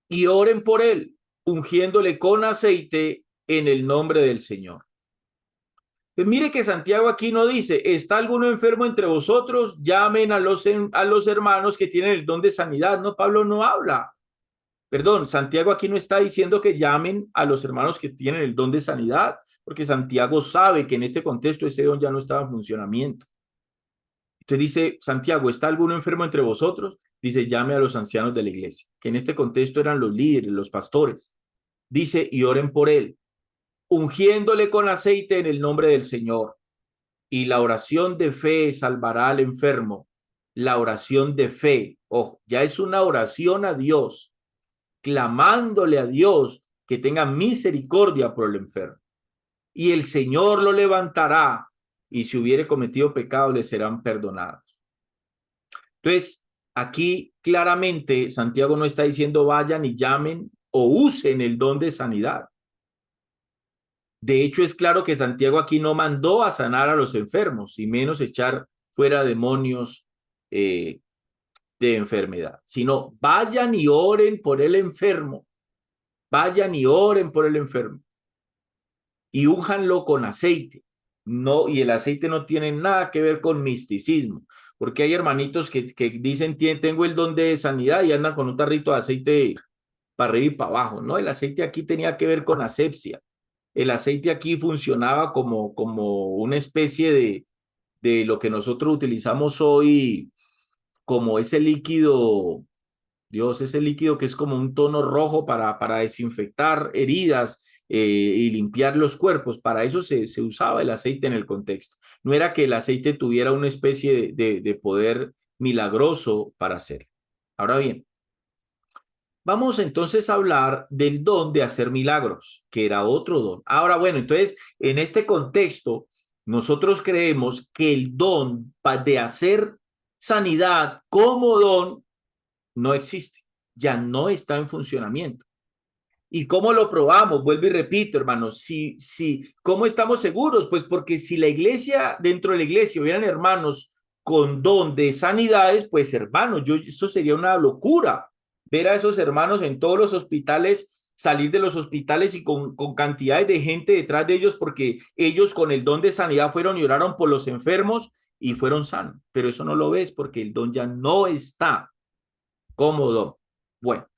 y oren por él, ungiéndole con aceite en el nombre del Señor. Pues mire que Santiago aquí no dice, ¿está alguno enfermo entre vosotros? Llamen a los hermanos que tienen el don de sanidad. No, Pablo no habla. Perdón, Santiago aquí no está diciendo que llamen a los hermanos que tienen el don de sanidad, porque Santiago sabe que en este contexto ese don ya no estaba en funcionamiento. Entonces dice Santiago, ¿está alguno enfermo entre vosotros? Dice, llame a los ancianos de la iglesia, que en este contexto eran los líderes, los pastores. Dice, y oren por él, ungiéndole con aceite en el nombre del Señor. Y la oración de fe salvará al enfermo. La oración de fe, ojo, ya es una oración a Dios, clamándole a Dios que tenga misericordia por el enfermo. Y el Señor lo levantará, y si hubiere cometido pecado, le serán perdonados. Entonces, aquí claramente Santiago no está diciendo vayan y llamen o usen el don de sanidad. De hecho, es claro que Santiago aquí no mandó a sanar a los enfermos y menos echar fuera demonios de enfermedad, sino vayan y oren por el enfermo Vayan y oren por el enfermo y únjanlo con aceite. No, y el aceite no tiene nada que ver con misticismo, porque hay hermanitos que dicen, tengo el don de sanidad y andan con un tarrito de aceite para arriba y para abajo. No, el aceite aquí tenía que ver con asepsia. El aceite aquí funcionaba como una especie de lo que nosotros utilizamos hoy como ese líquido, Dios, ese líquido que es como un tono rojo para desinfectar heridas y limpiar los cuerpos. Para eso se usaba el aceite en el contexto. No era que el aceite tuviera una especie de poder milagroso para hacerlo. Ahora bien, vamos entonces a hablar del don de hacer milagros, que era otro don. Ahora, bueno, entonces, en este contexto, nosotros creemos que el don de hacer sanidad como don no existe, ya no está en funcionamiento. ¿Y cómo lo probamos? Vuelvo y repito, hermanos, ¿cómo estamos seguros? Pues porque si la iglesia, dentro de la iglesia, hubieran hermanos con don de sanidades, pues hermanos, esto sería una locura, ver a esos hermanos en todos los hospitales, salir de los hospitales y con cantidades de gente detrás de ellos, porque ellos con el don de sanidad fueron y oraron por los enfermos y fueron sanos. Pero eso no lo ves porque el don ya no está como don. Bueno.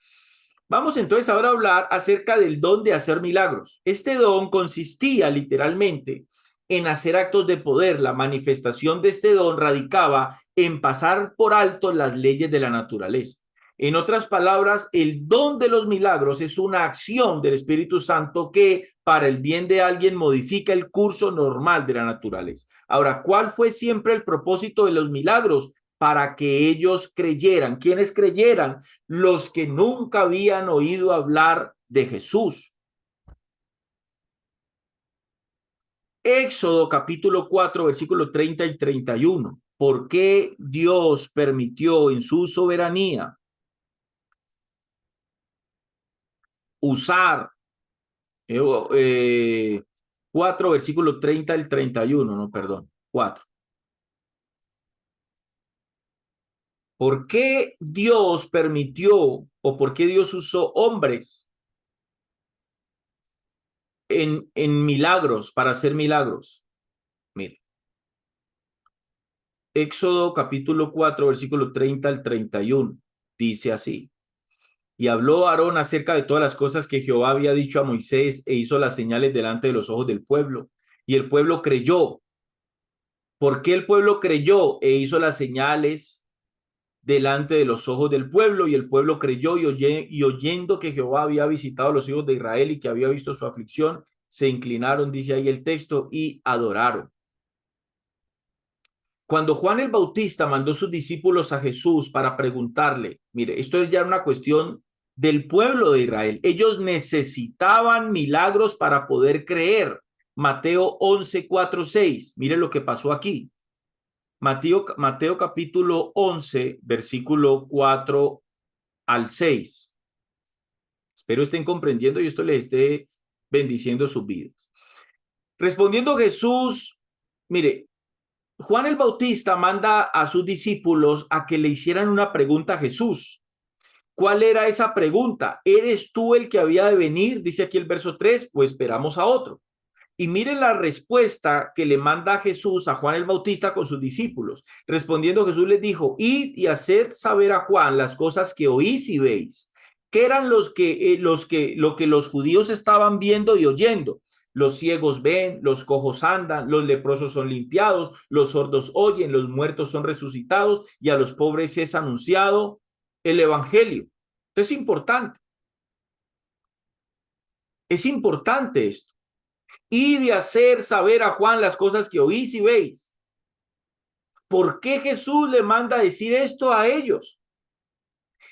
Vamos entonces ahora a hablar acerca del don de hacer milagros. Este don consistía literalmente en hacer actos de poder. La manifestación de este don radicaba en pasar por alto las leyes de la naturaleza. En otras palabras, el don de los milagros es una acción del Espíritu Santo que para el bien de alguien modifica el curso normal de la naturaleza. Ahora, ¿cuál fue siempre el propósito de los milagros? Para que ellos creyeran. ¿Quiénes creyeran? Los que nunca habían oído hablar de Jesús. Éxodo capítulo 4, versículo 30 y 31. ¿Por qué Dios permitió en su soberanía usar 4, versículo 30 al 31? No, perdón, 4. ¿Por qué Dios permitió o por qué Dios usó hombres en milagros, para hacer milagros? Mire, Éxodo capítulo 4, versículo 30 al 31. Dice así. Y habló Aarón acerca de todas las cosas que Jehová había dicho a Moisés e hizo las señales delante de los ojos del pueblo. Y el pueblo creyó. ¿Por qué el pueblo creyó e hizo las señales delante de los ojos del pueblo? Y el pueblo creyó y oyendo que Jehová había visitado a los hijos de Israel y que había visto su aflicción, se inclinaron, dice ahí el texto, y adoraron. Cuando Juan el Bautista mandó sus discípulos a Jesús para preguntarle, mire, esto es ya una cuestión del pueblo de Israel. Ellos necesitaban milagros para poder creer. Mateo 11, 4, 6. Mire lo que pasó aquí. Mateo capítulo 11, versículo 4 al 6. Espero estén comprendiendo y esto les esté bendiciendo sus vidas. Respondiendo Jesús, mire, Juan el Bautista manda a sus discípulos a que le hicieran una pregunta a Jesús. ¿Cuál era esa pregunta? ¿Eres tú el que había de venir? Dice aquí el verso 3, o esperamos a otro. Y miren la respuesta que le manda Jesús a Juan el Bautista con sus discípulos. Respondiendo Jesús les dijo, id y haced saber a Juan las cosas que oís y veis. ¿Qué eran lo que los judíos estaban viendo y oyendo? Los ciegos ven, los cojos andan, los leprosos son limpiados, los sordos oyen, los muertos son resucitados y a los pobres es anunciado el evangelio. Esto es importante esto. Y de hacer saber a Juan las cosas que oís y veis. ¿Por qué Jesús le manda a decir esto a ellos?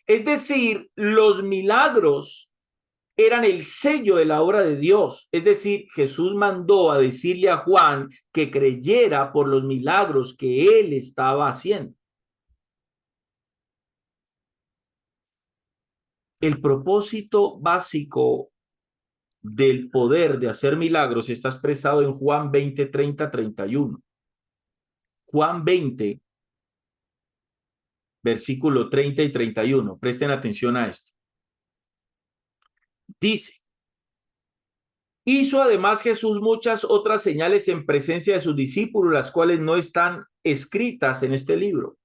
Es decir, los milagros eran el sello de la obra de Dios. Es decir, Jesús mandó a decirle a Juan que creyera por los milagros que él estaba haciendo. El propósito básico del poder de hacer milagros está expresado en Juan 20, 30, 31. Juan 20, versículo 30 y 31. Presten atención a esto. Dice, hizo además Jesús muchas otras señales en presencia de sus discípulos, las cuales no están escritas en este libro,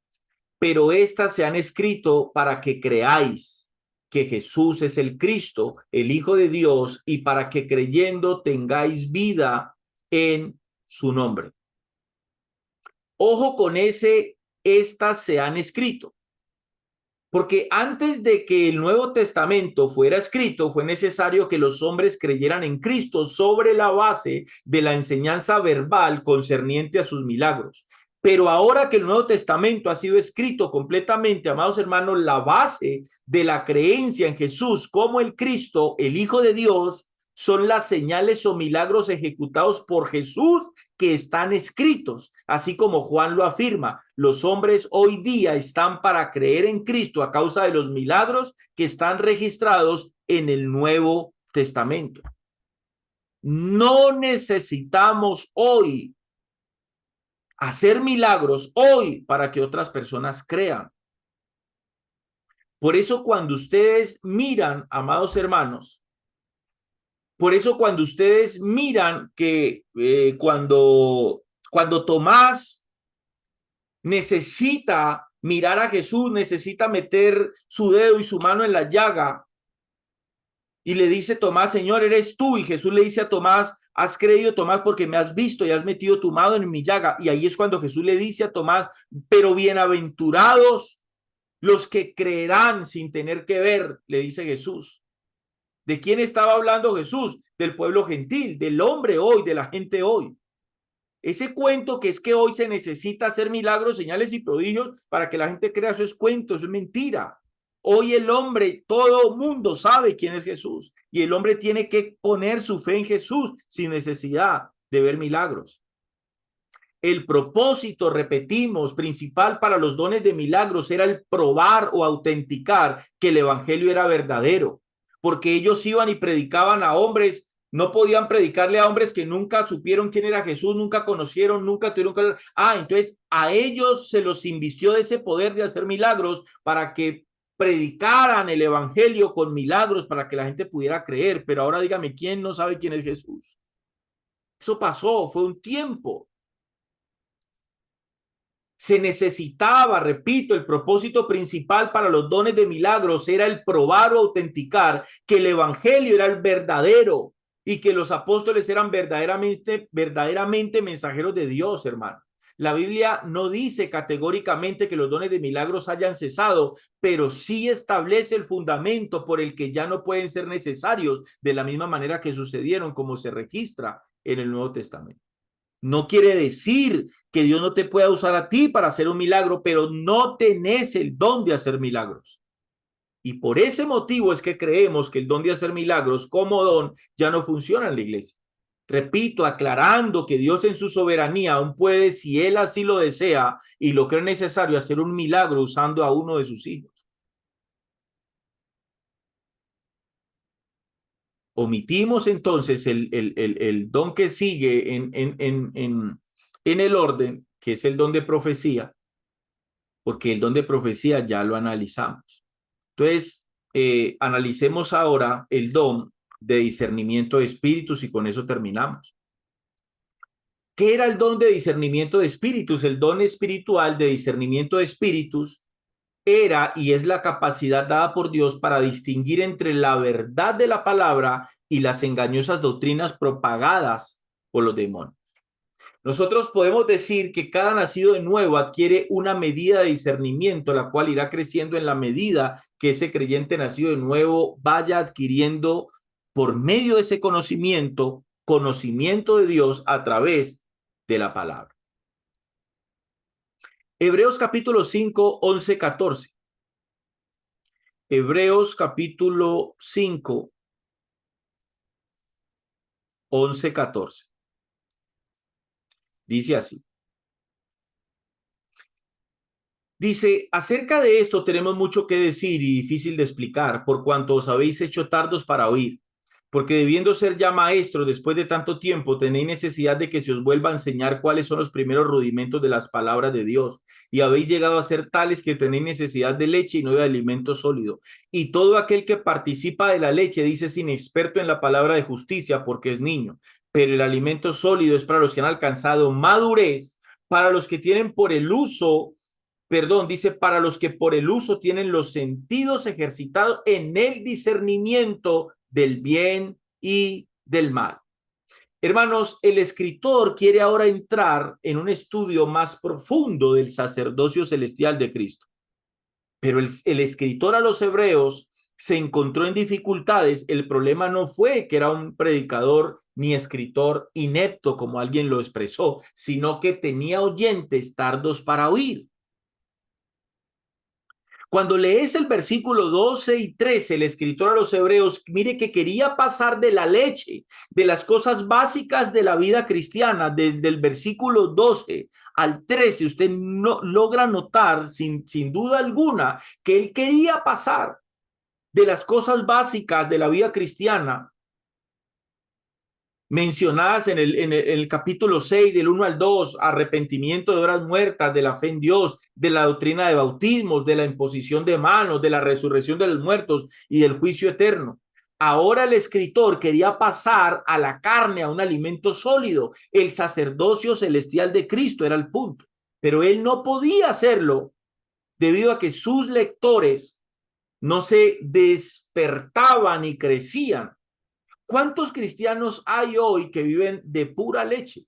pero estas se han escrito para que creáis que Jesús es el Cristo, el Hijo de Dios, y para que creyendo tengáis vida en su nombre. Ojo con ese, estas se han escrito. Porque antes de que el Nuevo Testamento fuera escrito, fue necesario que los hombres creyeran en Cristo sobre la base de la enseñanza verbal concerniente a sus milagros. Pero ahora que el Nuevo Testamento ha sido escrito completamente, amados hermanos, la base de la creencia en Jesús como el Cristo, el Hijo de Dios, son las señales o milagros ejecutados por Jesús que están escritos, así como Juan lo afirma. Los hombres hoy día están para creer en Cristo a causa de los milagros que están registrados en el Nuevo Testamento. No necesitamos hoy hacer milagros hoy para que otras personas crean. Por eso cuando ustedes miran, amados hermanos, por eso cuando ustedes miran que cuando Tomás necesita mirar a Jesús, necesita meter su dedo y su mano en la llaga y le dice Tomás, Señor, eres tú. Y Jesús le dice a Tomás, has creído, Tomás, porque me has visto y has metido tu mano en mi llaga. Y ahí es cuando Jesús le dice a Tomás, pero bienaventurados los que creerán sin tener que ver, le dice Jesús. ¿De quién estaba hablando Jesús? Del pueblo gentil, del hombre hoy, de la gente hoy. Ese cuento que es que hoy se necesita hacer milagros, señales y prodigios para que la gente crea, eso es cuento, eso es mentira. Hoy el hombre, todo mundo sabe quién es Jesús y el hombre tiene que poner su fe en Jesús sin necesidad de ver milagros. El propósito, repetimos, principal para los dones de milagros era el probar o autenticar que el evangelio era verdadero, porque ellos iban y predicaban a hombres. No podían predicarle a hombres que nunca supieron quién era Jesús, nunca conocieron, nunca tuvieron que... entonces a ellos se los invistió de ese poder de hacer milagros para que predicaran el evangelio con milagros para que la gente pudiera creer. Pero ahora dígame, ¿quién no sabe quién es Jesús? Eso pasó, fue un tiempo. Se necesitaba, repito, el propósito principal para los dones de milagros era el probar o autenticar que el evangelio era el verdadero y que los apóstoles eran verdaderamente mensajeros de Dios, hermano. La Biblia no dice categóricamente que los dones de milagros hayan cesado, pero sí establece el fundamento por el que ya no pueden ser necesarios de la misma manera que sucedieron, como se registra en el Nuevo Testamento. No quiere decir que Dios no te pueda usar a ti para hacer un milagro, pero no tenés el don de hacer milagros. Y por ese motivo es que creemos que el don de hacer milagros como don ya no funciona en la iglesia. Repito, aclarando que Dios en su soberanía aún puede, si Él así lo desea y lo cree necesario, hacer un milagro usando a uno de sus hijos. Omitimos entonces el don que sigue en el orden, que es el don de profecía, porque el don de profecía ya lo analizamos. Entonces, analicemos ahora el don de discernimiento de espíritus y con eso terminamos. ¿Qué era el don de discernimiento de espíritus? El don espiritual de discernimiento de espíritus era y es la capacidad dada por Dios para distinguir entre la verdad de la palabra y las engañosas doctrinas propagadas por los demonios. Nosotros podemos decir que cada nacido de nuevo adquiere una medida de discernimiento, la cual irá creciendo en la medida que ese creyente nacido de nuevo vaya adquiriendo por medio de ese conocimiento de Dios a través de la palabra. Hebreos capítulo 5, 11, 14. Hebreos capítulo 5, 11, 14. Dice así. Dice, acerca de esto tenemos mucho que decir y difícil de explicar, por cuanto os habéis hecho tardos para oír. Porque debiendo ser ya maestros después de tanto tiempo, tenéis necesidad de que se os vuelva a enseñar cuáles son los primeros rudimentos de las palabras de Dios. Y habéis llegado a ser tales que tenéis necesidad de leche y no de alimento sólido. Y todo aquel que participa de la leche dice es inexperto en la palabra de justicia porque es niño. Pero el alimento sólido es para los que han alcanzado madurez, para los que tienen por el uso, perdón, dice, para los que por el uso tienen los sentidos ejercitados en el discernimiento del bien y del mal. Hermanos, el escritor quiere ahora entrar en un estudio más profundo del sacerdocio celestial de Cristo. Pero el escritor a los hebreos se encontró en dificultades. El problema no fue que era un predicador ni escritor inepto, como alguien lo expresó, sino que tenía oyentes tardos para oír. Cuando lees el versículo 12 y 13, el escritor a los hebreos, mire que quería pasar de la leche, de las cosas básicas de la vida cristiana, desde el versículo 12 al 13, usted no logra notar sin duda alguna que él quería pasar de las cosas básicas de la vida cristiana mencionadas en el capítulo 6, del 1 al 2, arrepentimiento de horas muertas, de la fe en Dios, de la doctrina de bautismos, de la imposición de manos, de la resurrección de los muertos y del juicio eterno. Ahora el escritor quería pasar a la carne, a un alimento sólido. El sacerdocio celestial de Cristo era el punto, pero él no podía hacerlo debido a que sus lectores no se despertaban y crecían. ¿Cuántos cristianos hay hoy que viven de pura leche?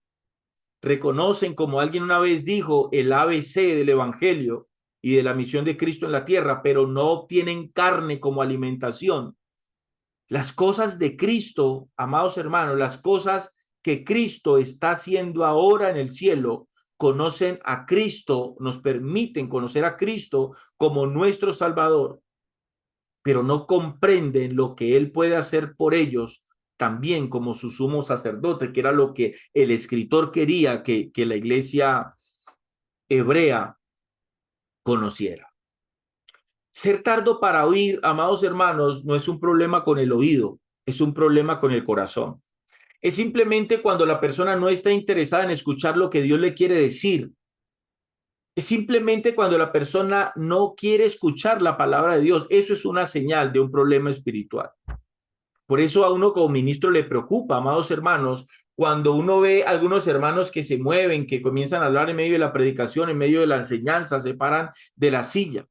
Reconocen, como alguien una vez dijo, el ABC del evangelio y de la misión de Cristo en la tierra, pero no obtienen carne como alimentación. Las cosas de Cristo, amados hermanos, las cosas que Cristo está haciendo ahora en el cielo, conocen a Cristo, nos permiten conocer a Cristo como nuestro Salvador, pero no comprenden lo que Él puede hacer por ellos también como su sumo sacerdote, que era lo que el escritor quería que la iglesia hebrea conociera. Ser tardo para oír, amados hermanos, no es un problema con el oído, es un problema con el corazón. Es simplemente cuando la persona no está interesada en escuchar lo que Dios le quiere decir. Es simplemente cuando la persona no quiere escuchar la palabra de Dios. Eso es una señal de un problema espiritual. Por eso a uno como ministro le preocupa, amados hermanos, cuando uno ve algunos hermanos que se mueven, que comienzan a hablar en medio de la predicación, en medio de la enseñanza, se paran de la silla.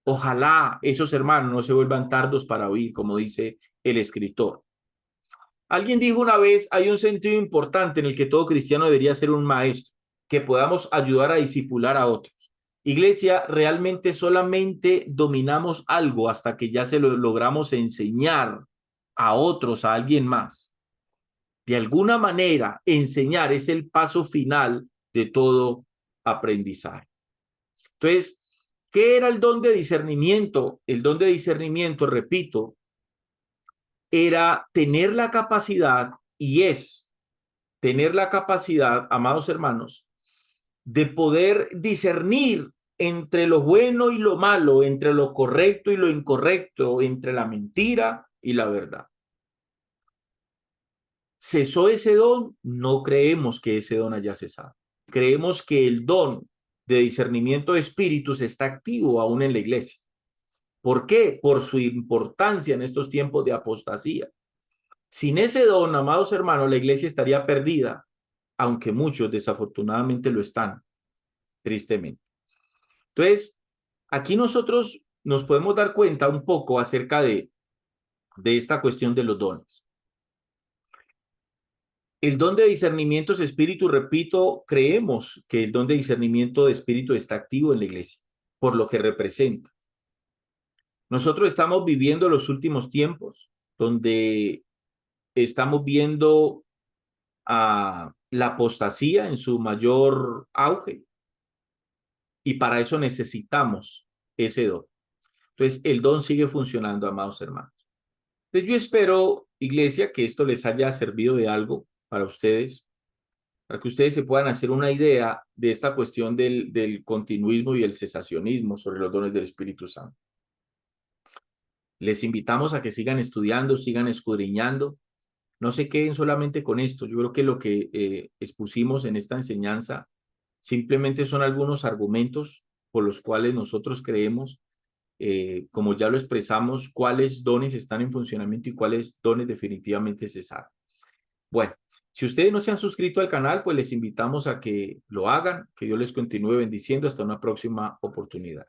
Ojalá esos hermanos no se vuelvan tardos para oír, como dice el escritor. Alguien dijo una vez, hay un sentido importante en el que todo cristiano debería ser un maestro, que podamos ayudar a discipular a otros. Iglesia, realmente solamente dominamos algo hasta que ya se lo logramos enseñar a otros, a alguien más. De alguna manera, enseñar es el paso final de todo aprendizaje. Entonces, ¿qué era el don de discernimiento? El don de discernimiento, repito, era tener la capacidad, y es tener la capacidad, amados hermanos, de poder discernir entre lo bueno y lo malo, entre lo correcto y lo incorrecto, entre la mentira y la verdad. ¿Cesó ese don? No creemos que ese don haya cesado. Creemos que el don de discernimiento de espíritus está activo aún en la iglesia. ¿Por qué? Por su importancia en estos tiempos de apostasía. Sin ese don, amados hermanos, la iglesia estaría perdida, aunque muchos desafortunadamente lo están, tristemente. Entonces, aquí nosotros nos podemos dar cuenta un poco acerca de esta cuestión de los dones. El don de discernimiento es espíritu, repito, creemos que el don de discernimiento de espíritu está activo en la iglesia, por lo que representa. Nosotros estamos viviendo los últimos tiempos, donde estamos viendo a la apostasía en su mayor auge, y para eso necesitamos ese don. Entonces, el don sigue funcionando, amados hermanos. Entonces, yo espero, iglesia, que esto les haya servido de algo para ustedes, para que ustedes se puedan hacer una idea de esta cuestión del continuismo y el cesacionismo sobre los dones del Espíritu Santo. Les invitamos a que sigan estudiando, sigan escudriñando. No se queden solamente con esto. Yo creo que lo que expusimos en esta enseñanza simplemente son algunos argumentos por los cuales nosotros creemos, como ya lo expresamos, cuáles dones están en funcionamiento y cuáles dones definitivamente cesaron. Bueno, si ustedes no se han suscrito al canal, pues les invitamos a que lo hagan, que Dios les continúe bendiciendo hasta una próxima oportunidad.